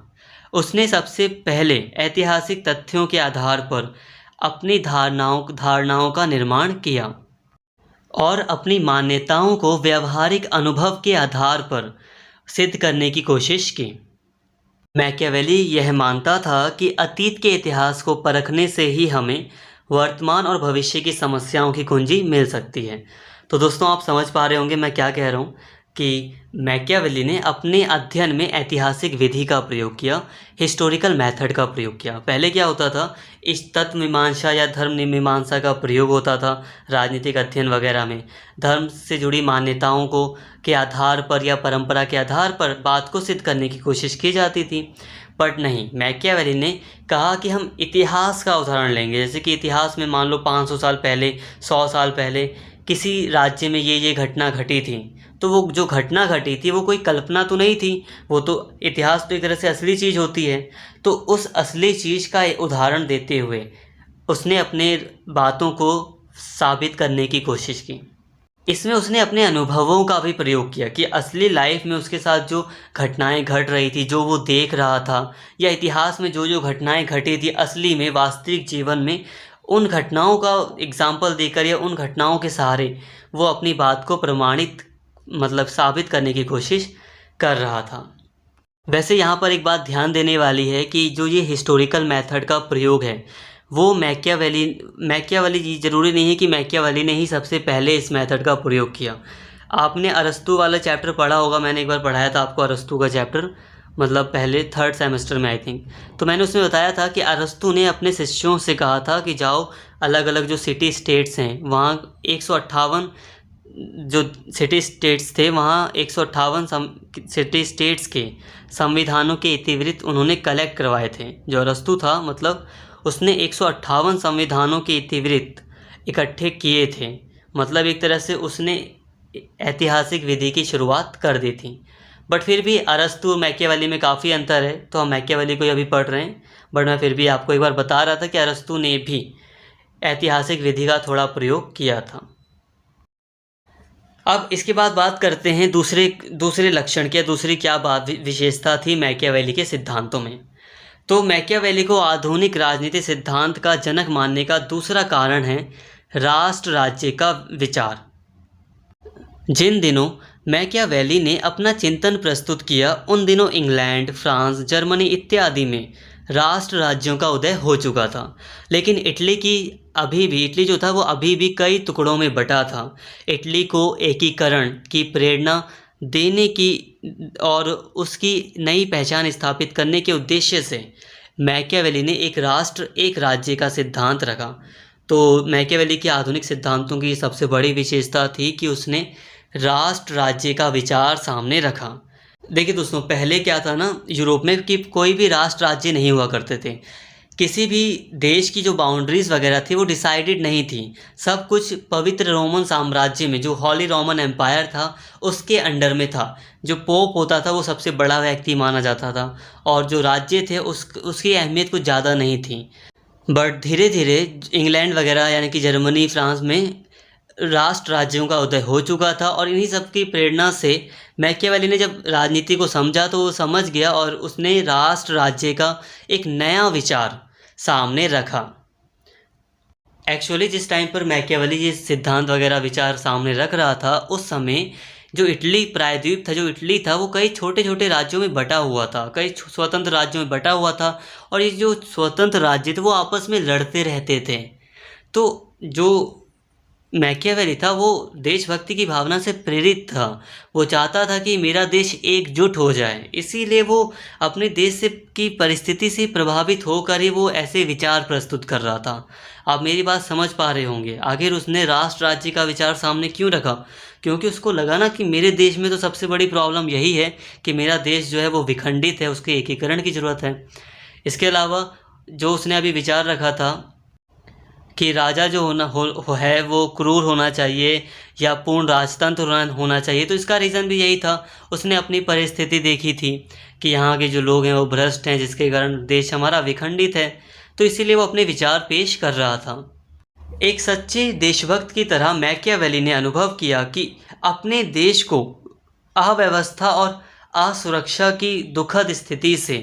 उसने सबसे पहले ऐतिहासिक तथ्यों के आधार पर अपनी धारणाओं का निर्माण किया और अपनी मान्यताओं को व्यावहारिक अनुभव के आधार पर सिद्ध करने की कोशिश की। मैकियावेली यह मानता था कि अतीत के इतिहास को परखने से ही हमें वर्तमान और भविष्य की समस्याओं की कुंजी मिल सकती है। तो दोस्तों, आप समझ पा रहे होंगे मैं क्या कह रहा हूँ कि मैकियावेली ने अपने अध्ययन में ऐतिहासिक विधि का प्रयोग किया, हिस्टोरिकल मेथड का प्रयोग किया। पहले क्या होता था, इस तत्व मीमांसा या धर्म मीमांसा का प्रयोग होता था राजनीतिक अध्ययन वगैरह में। धर्म से जुड़ी मान्यताओं को के आधार पर या परंपरा के आधार पर बात को सिद्ध करने की कोशिश की जाती थी। बट नहीं, मैकियावेली ने कहा कि हम इतिहास का उदाहरण लेंगे। जैसे कि इतिहास में मान लो 500 साल पहले, 100 साल पहले किसी राज्य में ये घटना घटी थी, तो वो जो घटना घटी थी वो कोई कल्पना तो नहीं थी, वो तो इतिहास तो एक तरह से असली चीज़ होती है। तो उस असली चीज़ का उदाहरण देते हुए उसने अपने बातों को साबित करने की कोशिश की। इसमें उसने अपने अनुभवों का भी प्रयोग किया कि असली लाइफ में उसके साथ जो घटनाएं घट रही थी, जो वो देख रहा था, या इतिहास में जो घटनाएं घटी थी असली में वास्तविक जीवन में, उन घटनाओं का एग्जाम्पल देकर या उन घटनाओं के सहारे वो अपनी बात को प्रमाणित साबित करने की कोशिश कर रहा था। वैसे यहाँ पर एक बात ध्यान देने वाली है कि जो ये हिस्टोरिकल मेथड का प्रयोग है वो मैकियावेली ज़रूरी नहीं है कि मैकियावेली ने ही सबसे पहले इस मेथड का प्रयोग किया। आपने अरस्तू वाला चैप्टर पढ़ा होगा, मैंने एक बार पढ़ाया था आपको अरस्तू का चैप्टर, पहले 3rd सेमेस्टर में आई थिंक। तो मैंने उसमें बताया था कि अरस्तू ने अपने शिष्यों से कहा था कि जाओ अलग अलग जो सिटी स्टेट्स हैं वहाँ 158 जो सिटी स्टेट्स थे, वहाँ 158 सिटी स्टेट्स के संविधानों के इतिवृत्त उन्होंने कलेक्ट करवाए थे। जो अरस्तू था उसने 158 संविधानों के इतिवृत्त इकट्ठे किए थे। एक तरह से उसने ऐतिहासिक विधि की शुरुआत कर दी थी। बट फिर भी अरस्तू मैकियावेली में काफ़ी अंतर है, तो हम मैकियावेली को अभी पढ़ रहे हैं। बट मैं फिर भी आपको एक बार बता रहा था कि अरस्तू ने भी ऐतिहासिक विधि का थोड़ा प्रयोग किया था। अब इसके बाद बात करते हैं दूसरे लक्षण की, दूसरी क्या बात विशेषता थी मैकियावेली के सिद्धांतों में। तो मैकियावेली को आधुनिक राजनीति सिद्धांत का जनक मानने का दूसरा कारण है राष्ट्र राज्य का विचार। जिन दिनों मैकियावेली ने अपना चिंतन प्रस्तुत किया उन दिनों इंग्लैंड, फ्रांस, जर्मनी इत्यादि में राष्ट्र राज्यों का उदय हो चुका था, लेकिन इटली जो था वो अभी भी कई टुकड़ों में बटा था। इटली को एकीकरण की प्रेरणा देने की और उसकी नई पहचान स्थापित करने के उद्देश्य से मैकियावेली ने एक राष्ट्र एक राज्य का सिद्धांत रखा। तो मैकियावेली के आधुनिक सिद्धांतों की सबसे बड़ी विशेषता थी कि उसने राष्ट्र राज्य का विचार सामने रखा। देखिए दोस्तों, पहले क्या था ना यूरोप में कि कोई भी राष्ट्र राज्य नहीं हुआ करते थे। किसी भी देश की जो बाउंड्रीज़ वगैरह थी वो डिसाइडेड नहीं थी। सब कुछ पवित्र रोमन साम्राज्य में, जो हॉली रोमन एम्पायर था, उसके अंडर में था। जो पोप होता था वो सबसे बड़ा व्यक्ति माना जाता था, और जो राज्य थे उसकी अहमियत कुछ ज़्यादा नहीं थी। बट धीरे धीरे इंग्लैंड वगैरह यानी कि जर्मनी, फ्रांस में राष्ट्र राज्यों का उदय हो चुका था, और इन्हीं सब की प्रेरणा से मैकियावेली ने जब राजनीति को समझा तो वो समझ गया और उसने राष्ट्र राज्य का एक नया विचार सामने रखा। एक्चुअली जिस टाइम पर मैकियावेली ये सिद्धांत वगैरह विचार सामने रख रहा था, उस समय जो इटली प्रायद्वीप था, जो इटली था, वो कई छोटे छोटे राज्यों में बटा हुआ था, कई स्वतंत्र राज्यों में बटा हुआ था। और ये जो स्वतंत्र राज्य थे वो आपस में लड़ते रहते थे। तो जो मैकियावेली था वो देशभक्ति की भावना से प्रेरित था। वो चाहता था कि मेरा देश एकजुट हो जाए, इसीलिए वो अपने देश से की परिस्थिति से प्रभावित होकर ही वो ऐसे विचार प्रस्तुत कर रहा था। आप मेरी बात समझ पा रहे होंगे। आखिर उसने राष्ट्र राज्य का विचार सामने क्यों रखा? क्योंकि उसको लगा ना कि मेरे देश में तो सबसे बड़ी प्रॉब्लम यही है कि मेरा देश जो है वो विखंडित है, उसके एकीकरण की ज़रूरत है। इसके अलावा जो उसने अभी विचार रखा था कि राजा जो है वो क्रूर होना चाहिए या पूर्ण राजतंत्र होना चाहिए, तो इसका रीज़न भी यही था। उसने अपनी परिस्थिति देखी थी कि यहाँ के जो लोग हैं वो भ्रष्ट हैं, जिसके कारण देश हमारा विखंडित है। तो इसीलिए वो अपने विचार पेश कर रहा था। एक सच्चे देशभक्त की तरह मैकियावेली ने अनुभव किया कि अपने देश को अव्यवस्था और असुरक्षा की दुखद स्थिति से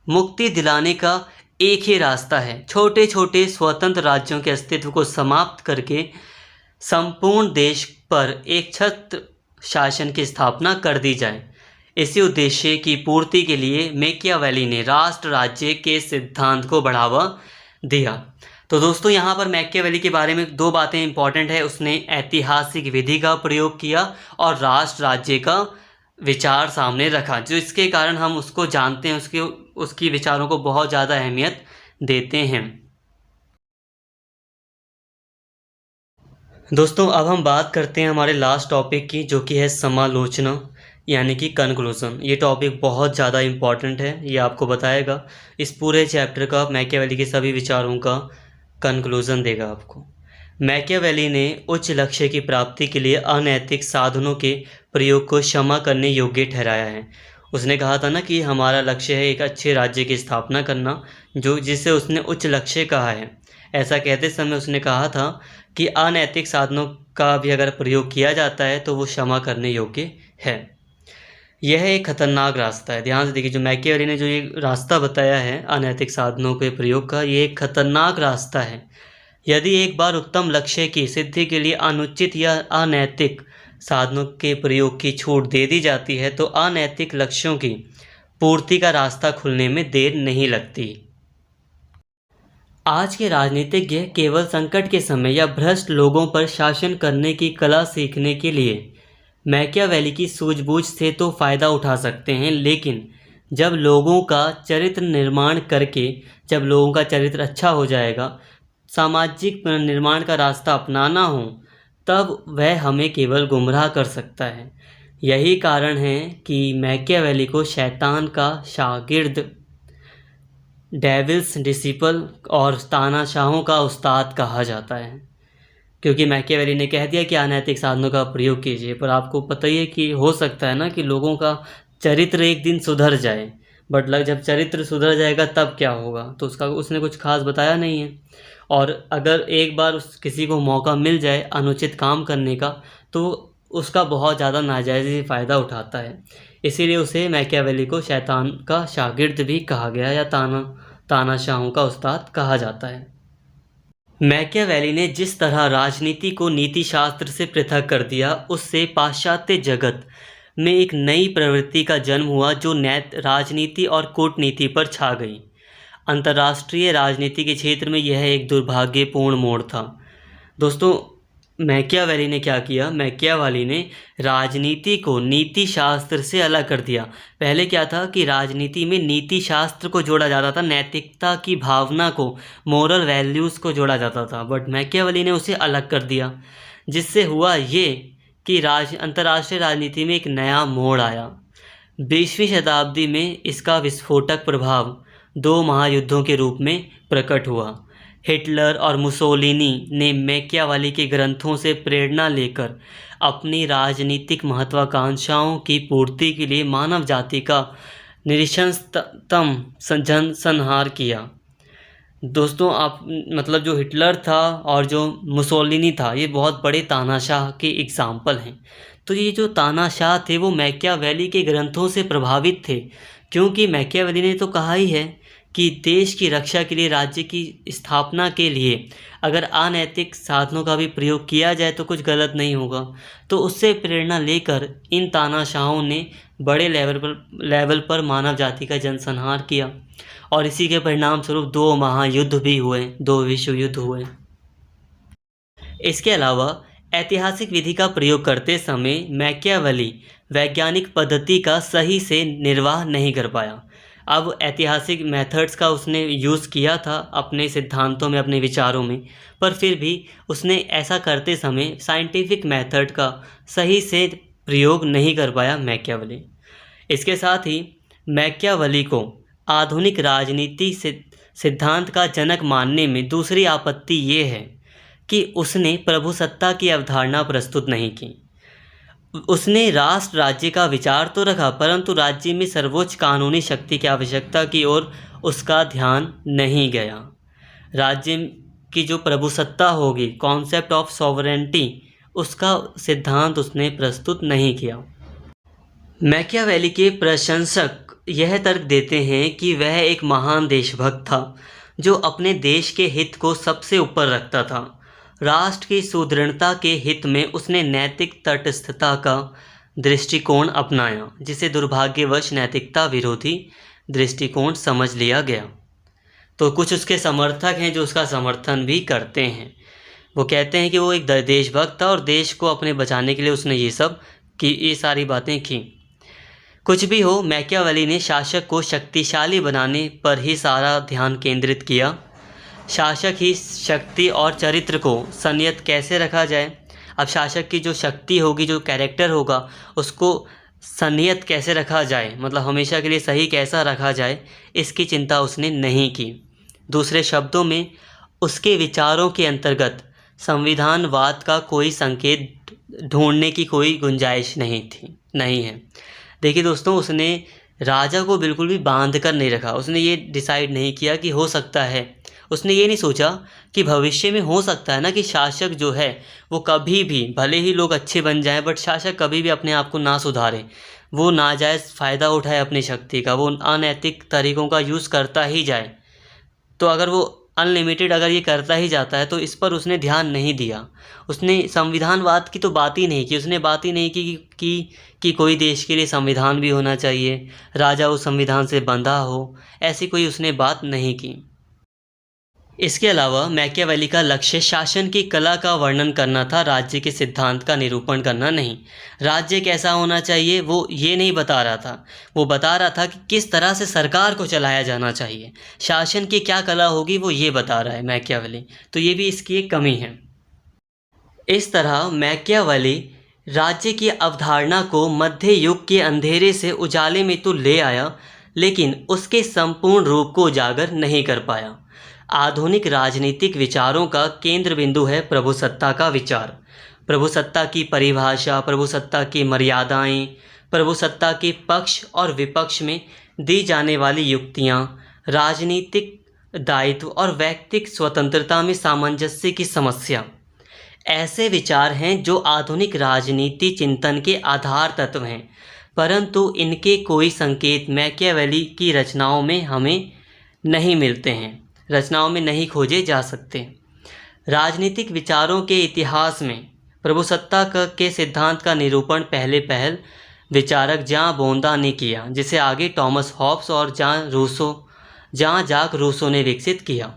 मुक्ति दिलाने का एक ही रास्ता है। छोटे छोटे स्वतंत्र राज्यों के अस्तित्व को समाप्त करके संपूर्ण देश पर एक छत्र शासन की स्थापना कर दी जाए। इसी उद्देश्य की पूर्ति के लिए मैकियावेली ने राष्ट्र राज्य के सिद्धांत को बढ़ावा दिया। तो दोस्तों, यहाँ पर मैकियावेली के बारे में दो बातें इंपॉर्टेंट है। उसने ऐतिहासिक विधि का प्रयोग किया और राष्ट्र राज्य का विचार सामने रखा, जो इसके कारण हम उसको जानते हैं, उसकी विचारों को बहुत ज़्यादा अहमियत देते हैं। दोस्तों, अब हम बात करते हैं हमारे लास्ट टॉपिक की, जो कि है समालोचना यानी कि कंक्लूज़न। ये टॉपिक बहुत ज़्यादा इम्पॉर्टेंट है। ये आपको बताएगा इस पूरे चैप्टर का, मैकियावेली के सभी विचारों का कंक्लूज़न देगा आपको। मैकियावेली ने उच्च लक्ष्य की प्राप्ति के लिए अनैतिक साधनों के प्रयोग को क्षमा करने योग्य ठहराया है। उसने कहा था ना कि हमारा लक्ष्य है एक अच्छे राज्य की स्थापना करना, जिसे उसने उच्च लक्ष्य कहा है। ऐसा कहते समय उसने कहा था कि अनैतिक साधनों का भी अगर प्रयोग किया जाता है तो वो क्षमा करने योग्य है। यह एक खतरनाक रास्ता है। ध्यान से देखिए, जो मैकियावेली ने जो ये रास्ता बताया है अनैतिक साधनों के प्रयोग का, ये एक खतरनाक रास्ता है। यदि एक बार उत्तम लक्ष्य की सिद्धि के लिए अनुचित या अनैतिक साधनों के प्रयोग की छूट दे दी जाती है तो अनैतिक लक्ष्यों की पूर्ति का रास्ता खुलने में देर नहीं लगती। आज के राजनीतिज्ञ केवल संकट के समय या भ्रष्ट लोगों पर शासन करने की कला सीखने के लिए मैकियावेली की सूझबूझ से तो फ़ायदा उठा सकते हैं, लेकिन जब लोगों का चरित्र निर्माण करके, जब लोगों का चरित्र अच्छा हो जाएगा, सामाजिक पुनर्निर्माण का रास्ता अपनाना हो, तब वह हमें केवल गुमराह कर सकता है। यही कारण है कि मैकियावेली को शैतान का शागिर्द, डेविल्स डिसिपल और तानाशाहों का उस्ताद कहा जाता है, क्योंकि मैकियावेली ने कह दिया कि अनैतिक साधनों का प्रयोग कीजिए। पर आपको पता ही है कि हो सकता है ना कि लोगों का चरित्र एक दिन सुधर जाए, बट जब चरित्र सुधर जाएगा तब क्या होगा, तो उसने कुछ खास बताया नहीं है। और अगर एक बार किसी को मौका मिल जाए अनुचित काम करने का, तो उसका बहुत ज़्यादा नाजायज़ फ़ायदा उठाता है। इसीलिए उसे मैकियावेली को शैतान का शागिर्द भी कहा गया या तानाशाहों का उस्ताद कहा जाता है। मैकियावेली ने जिस तरह राजनीति को नीति शास्त्र से पृथक कर दिया, उससे पाश्चात्य जगत में एक नई प्रवृत्ति का जन्म हुआ जो राजनीति और कूटनीति पर छा गई। अंतर्राष्ट्रीय राजनीति के क्षेत्र में यह एक दुर्भाग्यपूर्ण मोड़ था। दोस्तों, मैकियावेली ने क्या किया, मैकियावेली ने राजनीति को नीति शास्त्र से अलग कर दिया। पहले क्या था कि राजनीति में नीति शास्त्र को जोड़ा जाता था, नैतिकता की भावना को, मोरल वैल्यूज़ को जोड़ा जाता था, बट मैकियावेली ने उसे अलग कर दिया, जिससे हुआ ये कि अंतर्राष्ट्रीय राजनीति में एक नया मोड़ आया। 20वीं शताब्दी में इसका विस्फोटक प्रभाव 2 महायुद्धों के रूप में प्रकट हुआ। हिटलर और मुसोलिनी ने मैकियावेली के ग्रंथों से प्रेरणा लेकर अपनी राजनीतिक महत्वाकांक्षाओं की पूर्ति के लिए मानव जाति का निरंतरतम जनसंहार किया। दोस्तों, आप मतलब जो हिटलर था और जो मुसोलिनी था, ये बहुत बड़े तानाशाह के एग्जाम्पल हैं। तो ये जो तानाशाह थे वो मैकियावेली के ग्रंथों से प्रभावित थे, क्योंकि मैकियावेली ने तो कहा ही है कि देश की रक्षा के लिए, राज्य की स्थापना के लिए अगर अनैतिक साधनों का भी प्रयोग किया जाए तो कुछ गलत नहीं होगा। तो उससे प्रेरणा लेकर इन तानाशाहों ने बड़े लेवल पर मानव जाति का जनसंहार किया, और इसी के परिणाम स्वरूप 2 महायुद्ध भी हुए, 2 विश्व युद्ध हुए। इसके अलावा ऐतिहासिक विधि का प्रयोग करते समय मैकियावेली वैज्ञानिक पद्धति का सही से निर्वाह नहीं कर पाया। अब ऐतिहासिक मेथड्स का उसने यूज़ किया था अपने सिद्धांतों में, अपने विचारों में, पर फिर भी उसने ऐसा करते समय साइंटिफिक मेथड का सही से प्रयोग नहीं कर पाया मैकियावेली। इसके साथ ही मैकियावेली को आधुनिक राजनीति सिद्धांत का जनक मानने में दूसरी आपत्ति ये है कि उसने प्रभुसत्ता की अवधारणा प्रस्तुत नहीं की। उसने राष्ट्र राज्य का विचार तो रखा, परंतु राज्य में सर्वोच्च कानूनी शक्ति की आवश्यकता की ओर उसका ध्यान नहीं गया। राज्य की जो प्रभुसत्ता होगी, कॉन्सेप्ट ऑफ सॉवरेनिटी, उसका सिद्धांत उसने प्रस्तुत नहीं किया। मैकियावेली के प्रशंसक यह तर्क देते हैं कि वह एक महान देशभक्त था जो अपने देश के हित को सबसे ऊपर रखता था। राष्ट्र की सुदृढ़ता के हित में उसने नैतिक तटस्थता का दृष्टिकोण अपनाया, जिसे दुर्भाग्यवश नैतिकता विरोधी दृष्टिकोण समझ लिया गया। तो कुछ उसके समर्थक हैं जो उसका समर्थन भी करते हैं। वो कहते हैं कि वो एक देशभक्त था और देश को अपने बचाने के लिए उसने ये सारी बातें की। कुछ भी हो, मैकियावेली ने शासक को शक्तिशाली बनाने पर ही सारा ध्यान केंद्रित किया। शासक ही शक्ति और चरित्र को संयत कैसे रखा जाए, अब शासक की जो शक्ति होगी, जो कैरेक्टर होगा, उसको संयत कैसे रखा जाए, मतलब हमेशा के लिए सही कैसा रखा जाए, इसकी चिंता उसने नहीं की। दूसरे शब्दों में, उसके विचारों के अंतर्गत संविधानवाद का कोई संकेत ढूंढने की कोई गुंजाइश नहीं है। देखिए दोस्तों, उसने राजा को बिल्कुल भी बांध कर नहीं रखा। उसने ये डिसाइड नहीं किया कि हो सकता है, उसने ये नहीं सोचा कि भविष्य में हो सकता है ना कि शासक जो है वो कभी भी, भले ही लोग अच्छे बन जाएं, बट शासक कभी भी अपने आप को ना सुधारे, वो नाजायज़ फ़ायदा उठाए अपनी शक्ति का, वो अनैतिक तरीक़ों का यूज़ करता ही जाए। तो अगर वो अनलिमिटेड अगर ये करता ही जाता है तो इस पर उसने ध्यान नहीं दिया। उसने संविधानवाद की तो बात ही नहीं की। उसने बात ही नहीं की कि कोई देश के लिए संविधान भी होना चाहिए, राजा उस संविधान से बंधा हो, ऐसी कोई उसने बात नहीं की। इसके अलावा मैकियावेली का लक्ष्य शासन की कला का वर्णन करना था, राज्य के सिद्धांत का निरूपण करना नहीं। राज्य कैसा होना चाहिए वो ये नहीं बता रहा था, वो बता रहा था कि किस तरह से सरकार को चलाया जाना चाहिए, शासन की क्या कला होगी वो ये बता रहा है मैकियावेली। तो ये भी इसकी एक कमी है। इस तरह मैकियावेली राज्य की अवधारणा को मध्य युग के अंधेरे से उजाले में तो ले आया, लेकिन उसके संपूर्ण रूप को उजागर नहीं कर पाया। आधुनिक राजनीतिक विचारों का केंद्र बिंदु है प्रभुसत्ता का विचार। प्रभुसत्ता की परिभाषा, प्रभुसत्ता की मर्यादाएं, प्रभुसत्ता के पक्ष और विपक्ष में दी जाने वाली युक्तियां, राजनीतिक दायित्व और व्यक्तिगत स्वतंत्रता में सामंजस्य की समस्या, ऐसे विचार हैं जो आधुनिक राजनीति चिंतन के आधार तत्व हैं, परंतु इनके कोई संकेत मैकियावेली की रचनाओं में हमें नहीं मिलते हैं, रचनाओं में नहीं खोजे जा सकते। राजनीतिक विचारों के इतिहास में प्रभुसत्ता के सिद्धांत का निरूपण पहल विचारक जॉन बोंदा ने किया, जिसे आगे थॉमस हॉब्स और जॉन जाक रूसो ने विकसित किया।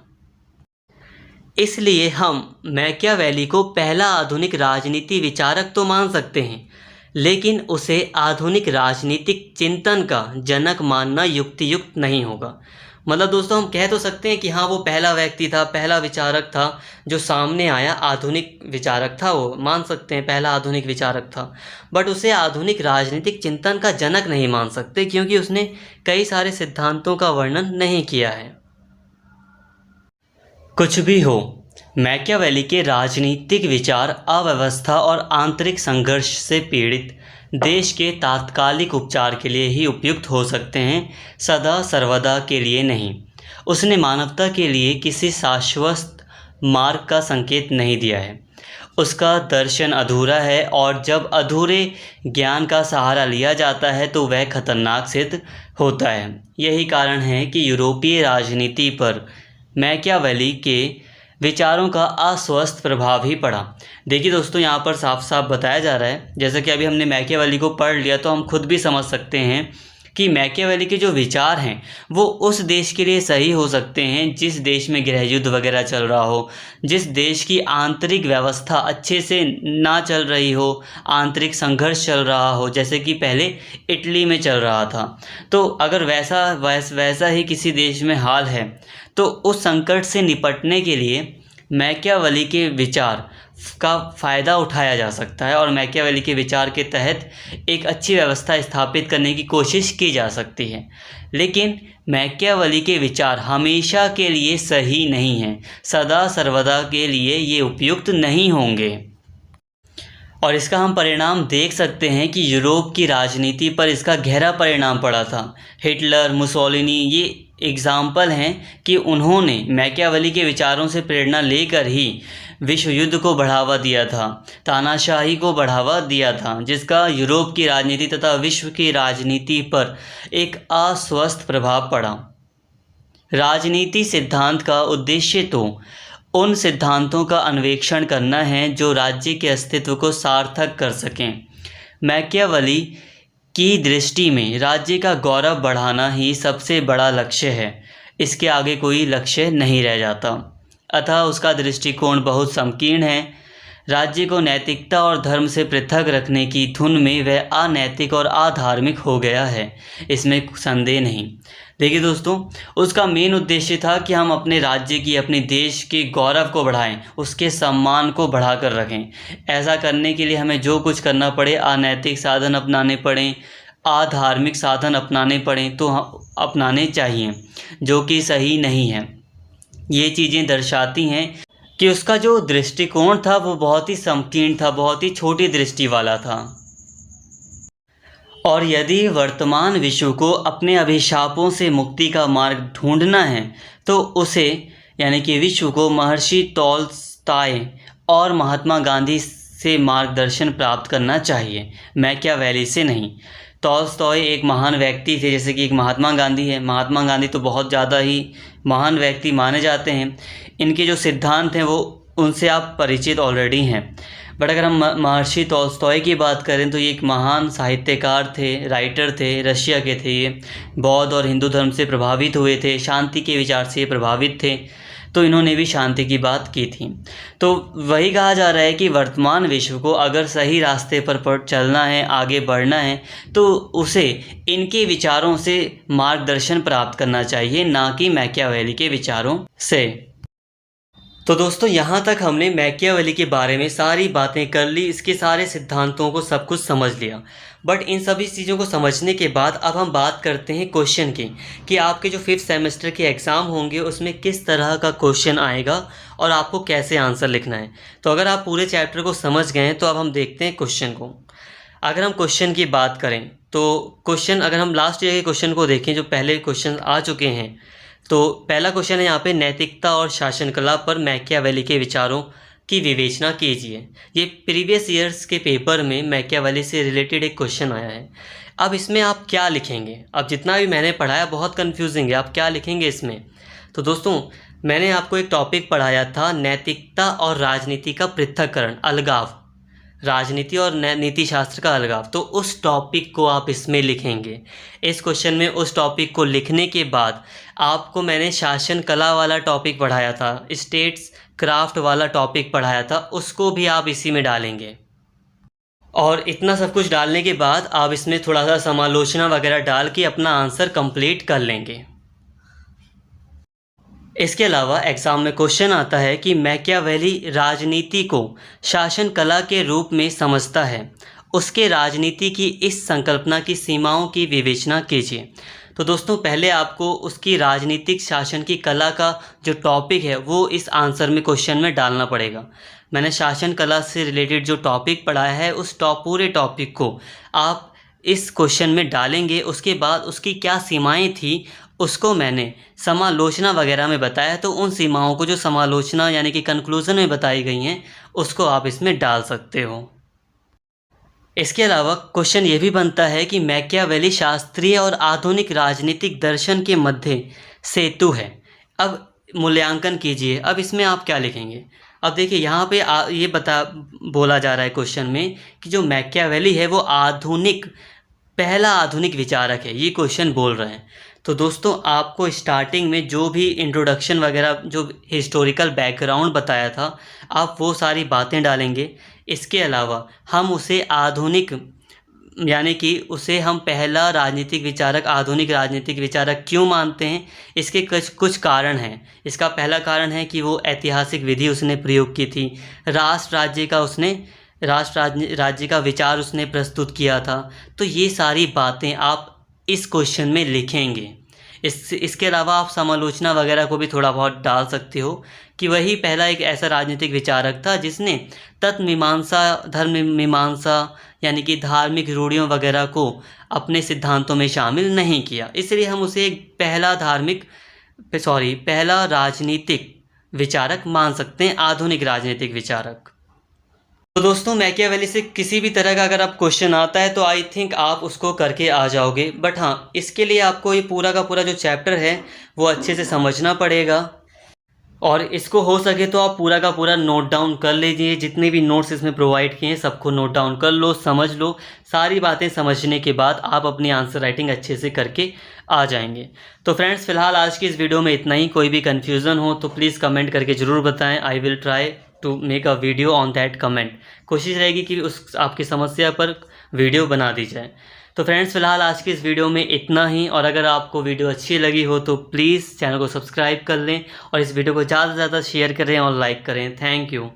इसलिए हम मैकियावेली को पहला आधुनिक राजनीति विचारक तो मान सकते हैं, लेकिन उसे आधुनिक राजनीतिक चिंतन का जनक मानना युक्तियुक्त नहीं होगा। मतलब दोस्तों, हम कह तो सकते हैं कि हाँ, वो पहला व्यक्ति था, पहला विचारक था जो सामने आया, आधुनिक विचारक था, वो मान सकते हैं पहला आधुनिक विचारक था, बट उसे आधुनिक राजनीतिक चिंतन का जनक नहीं मान सकते, क्योंकि उसने कई सारे सिद्धांतों का वर्णन नहीं किया है। कुछ भी हो, मैकियावेली के राजनीतिक विचार अव्यवस्था और आंतरिक संघर्ष से पीड़ित देश के तात्कालिक उपचार के लिए ही उपयुक्त हो सकते हैं, सदा सर्वदा के लिए नहीं। उसने मानवता के लिए किसी शाश्वत मार्ग का संकेत नहीं दिया है। उसका दर्शन अधूरा है, और जब अधूरे ज्ञान का सहारा लिया जाता है तो वह खतरनाक सिद्ध होता है। यही कारण है कि यूरोपीय राजनीति पर मैकियावेली के विचारों का अस्वस्थ प्रभाव ही पड़ा। देखिए दोस्तों, यहाँ पर साफ साफ बताया जा रहा है, जैसा कि अभी हमने मैकियावेली को पढ़ लिया तो हम खुद भी समझ सकते हैं कि मैकियावेली के जो विचार हैं वो उस देश के लिए सही हो सकते हैं जिस देश में गृह युद्ध वगैरह चल रहा हो, जिस देश की आंतरिक व्यवस्था अच्छे से ना चल रही हो, आंतरिक संघर्ष चल रहा हो, जैसे कि पहले इटली में चल रहा था। तो अगर वैसा ही किसी देश में हाल है तो उस संकट से निपटने के लिए मैकियावेली के विचार का फ़ायदा उठाया जा सकता है, और मैकियावेली के विचार के तहत एक अच्छी व्यवस्था स्थापित करने की कोशिश की जा सकती है। लेकिन मैकियावेली के विचार हमेशा के लिए सही नहीं हैं, सदा सर्वदा के लिए ये उपयुक्त नहीं होंगे। और इसका हम परिणाम देख सकते हैं कि यूरोप की राजनीति पर इसका गहरा परिणाम पड़ा था। हिटलर, मुसोलिनी ये एग्ज़ाम्पल हैं कि उन्होंने मैकियावेली के विचारों से प्रेरणा लेकर ही विश्व युद्ध को बढ़ावा दिया था, तानाशाही को बढ़ावा दिया था, जिसका यूरोप की राजनीति तथा विश्व की राजनीति पर एक अस्वस्थ प्रभाव पड़ा। राजनीति सिद्धांत का उद्देश्य तो उन सिद्धांतों का अन्वेषण करना है जो राज्य के अस्तित्व को सार्थक कर सकें। मैकियावेली की दृष्टि में राज्य का गौरव बढ़ाना ही सबसे बड़ा लक्ष्य है, इसके आगे कोई लक्ष्य नहीं रह जाता। अतः उसका दृष्टिकोण बहुत संकीर्ण है। राज्य को नैतिकता और धर्म से पृथक रखने की धुन में वह अनैतिक और अधार्मिक हो गया है, इसमें संदेह नहीं। देखिए दोस्तों, उसका मेन उद्देश्य था कि हम अपने राज्य की, अपने देश के गौरव को बढ़ाएं, उसके सम्मान को बढ़ाकर रखें। ऐसा करने के लिए हमें जो कुछ करना पड़े, अनैतिक साधन अपनाने पड़ें, अधार्मिक साधन अपनाने पड़ें तो अपनाने चाहिए, जो कि सही नहीं है। ये चीज़ें दर्शाती हैं कि उसका जो दृष्टिकोण था वो बहुत ही संकीर्ण था, बहुत ही छोटी दृष्टि वाला था। और यदि वर्तमान विश्व को अपने अभिशापों से मुक्ति का मार्ग ढूंढना है तो उसे, यानी कि विश्व को, महर्षि टॉल्स्टॉय और महात्मा गांधी से मार्गदर्शन प्राप्त करना चाहिए, मैकियावेली से नहीं। टॉल्स्टॉय एक महान व्यक्ति थे, जैसे कि एक महात्मा गांधी है। महात्मा गांधी तो बहुत ज़्यादा ही महान व्यक्ति माने जाते हैं। इनके जो सिद्धांत हैं वो, उनसे आप परिचित ऑलरेडी हैं। बट अगर हम महर्षि टॉल्स्टॉय की बात करें तो ये एक महान साहित्यकार थे, राइटर थे, रशिया के थे। ये बौद्ध और हिंदू धर्म से प्रभावित हुए थे, शांति के विचार से प्रभावित थे, तो इन्होंने भी शांति की बात की थी। तो वही कहा जा रहा है कि वर्तमान विश्व को अगर सही रास्ते पर चलना है, आगे बढ़ना है, तो उसे इनके विचारों से मार्गदर्शन प्राप्त करना चाहिए, ना कि मैकियावेली के विचारों से। तो दोस्तों, यहाँ तक हमने मैकियावेली के बारे में सारी बातें कर ली, इसके सारे सिद्धांतों को सब कुछ समझ लिया। बट इन सभी चीज़ों को समझने के बाद अब हम बात करते हैं क्वेश्चन की, कि आपके जो 5th सेमेस्टर के एग्ज़ाम होंगे उसमें किस तरह का क्वेश्चन आएगा और आपको कैसे आंसर लिखना है। तो अगर आप पूरे चैप्टर को समझ गए हैं तो अब हम देखते हैं क्वेश्चन को। अगर हम क्वेश्चन की बात करें तो क्वेश्चन, अगर हम लास्ट ईयर के क्वेश्चन को देखें जो पहले क्वेश्चन आ चुके हैं, तो पहला क्वेश्चन है यहाँ पे, नैतिकता और शासन कला पर मैकियावेली के विचारों की विवेचना कीजिए। ये प्रीवियस ईयर्स के पेपर में मैकियावेली से रिलेटेड एक क्वेश्चन आया है। अब इसमें आप क्या लिखेंगे? अब जितना भी मैंने पढ़ाया बहुत कन्फ्यूजिंग है, आप क्या लिखेंगे इसमें? तो दोस्तों, मैंने आपको एक टॉपिक पढ़ाया था, नैतिकता और राजनीति का पृथक्करण, अलगाव, राजनीति और नीति शास्त्र का अलगाव। तो उस टॉपिक को आप इसमें लिखेंगे। इस क्वेश्चन में उस टॉपिक को लिखने के बाद आपको मैंने शासन कला वाला टॉपिक पढ़ाया था, स्टेट्स क्राफ्ट वाला टॉपिक पढ़ाया था उसको भी आप इसी में डालेंगे। और इतना सब कुछ डालने के बाद आप इसमें थोड़ा सा समालोचना वगैरह डाल के अपना आंसर कंप्लीट कर लेंगे। इसके अलावा एग्ज़ाम में क्वेश्चन आता है कि मैकियावेली राजनीति को शासन कला के रूप में समझता है, उसके राजनीति की इस संकल्पना की सीमाओं की विवेचना कीजिए। तो दोस्तों पहले आपको उसकी राजनीतिक शासन की कला का जो टॉपिक है वो इस आंसर में क्वेश्चन में डालना पड़ेगा। मैंने शासन कला से रिलेटेड जो टॉपिक पढ़ाया है उस पूरे टॉपिक को आप इस क्वेश्चन में डालेंगे। उसके बाद उसकी क्या सीमाएं थी उसको मैंने समालोचना वगैरह में बताया, तो उन सीमाओं को जो समालोचना यानी कि कंक्लूज़न में बताई गई हैं उसको आप इसमें डाल सकते हो। इसके अलावा क्वेश्चन ये भी बनता है कि मैकियावेली शास्त्रीय और आधुनिक राजनीतिक दर्शन के मध्य सेतु है। अब मूल्यांकन कीजिए। अब इसमें आप क्या लिखेंगे? अब देखिए यहाँ पे ये बोला जा रहा है क्वेश्चन में कि जो मैकियावेली है वो पहला आधुनिक विचारक है, ये क्वेश्चन बोल रहे हैं। तो दोस्तों आपको स्टार्टिंग में जो भी इंट्रोडक्शन वगैरह जो हिस्टोरिकल बैकग्राउंड बताया था आप वो सारी बातें डालेंगे। इसके अलावा हम उसे आधुनिक यानी कि उसे हम पहला राजनीतिक विचारक, आधुनिक राजनीतिक विचारक क्यों मानते हैं, इसके कुछ कारण हैं। इसका पहला कारण है कि वो ऐतिहासिक विधि उसने प्रयोग की थी, राष्ट्र राज्य का विचार उसने प्रस्तुत किया था। तो ये सारी बातें आप इस क्वेश्चन में लिखेंगे। इसके अलावा आप समालोचना वगैरह को भी थोड़ा बहुत डाल सकते हो कि वही पहला एक ऐसा राजनीतिक विचारक था जिसने तत्व मीमांसा, धर्म मीमांसा यानी कि धार्मिक रूढ़ियों वगैरह को अपने सिद्धांतों में शामिल नहीं किया, इसलिए हम उसे एक पहला राजनीतिक विचारक मान सकते हैं, आधुनिक राजनीतिक विचारक। तो दोस्तों मैकियावेली से किसी भी तरह का अगर आप क्वेश्चन आता है तो आई थिंक आप उसको करके आ जाओगे। बट हाँ, इसके लिए आपको ये पूरा का पूरा जो चैप्टर है वो अच्छे से समझना पड़ेगा और इसको हो सके तो आप पूरा का पूरा नोट डाउन कर लीजिए। जितने भी नोट्स इसमें प्रोवाइड किए हैं सबको नोट डाउन कर लो, समझ लो। सारी बातें समझने के बाद आप अपनी आंसर राइटिंग अच्छे से करके आ जाएंगे। तो फ्रेंड्स फ़िलहाल आज की इस वीडियो में इतना ही। कोई भी कन्फ्यूज़न हो तो प्लीज़ कमेंट करके ज़रूर बताएँ। I will try to make a video on that comment. कोशिश रहेगी कि उस आपकी समस्या पर वीडियो बना दी जाए। तो फ्रेंड्स फ़िलहाल आज की इस वीडियो में इतना ही। और अगर आपको वीडियो अच्छी लगी हो तो प्लीज़ चैनल को सब्सक्राइब कर लें और इस वीडियो को ज़्यादा से ज़्यादा शेयर करें और लाइक करें। Thank you.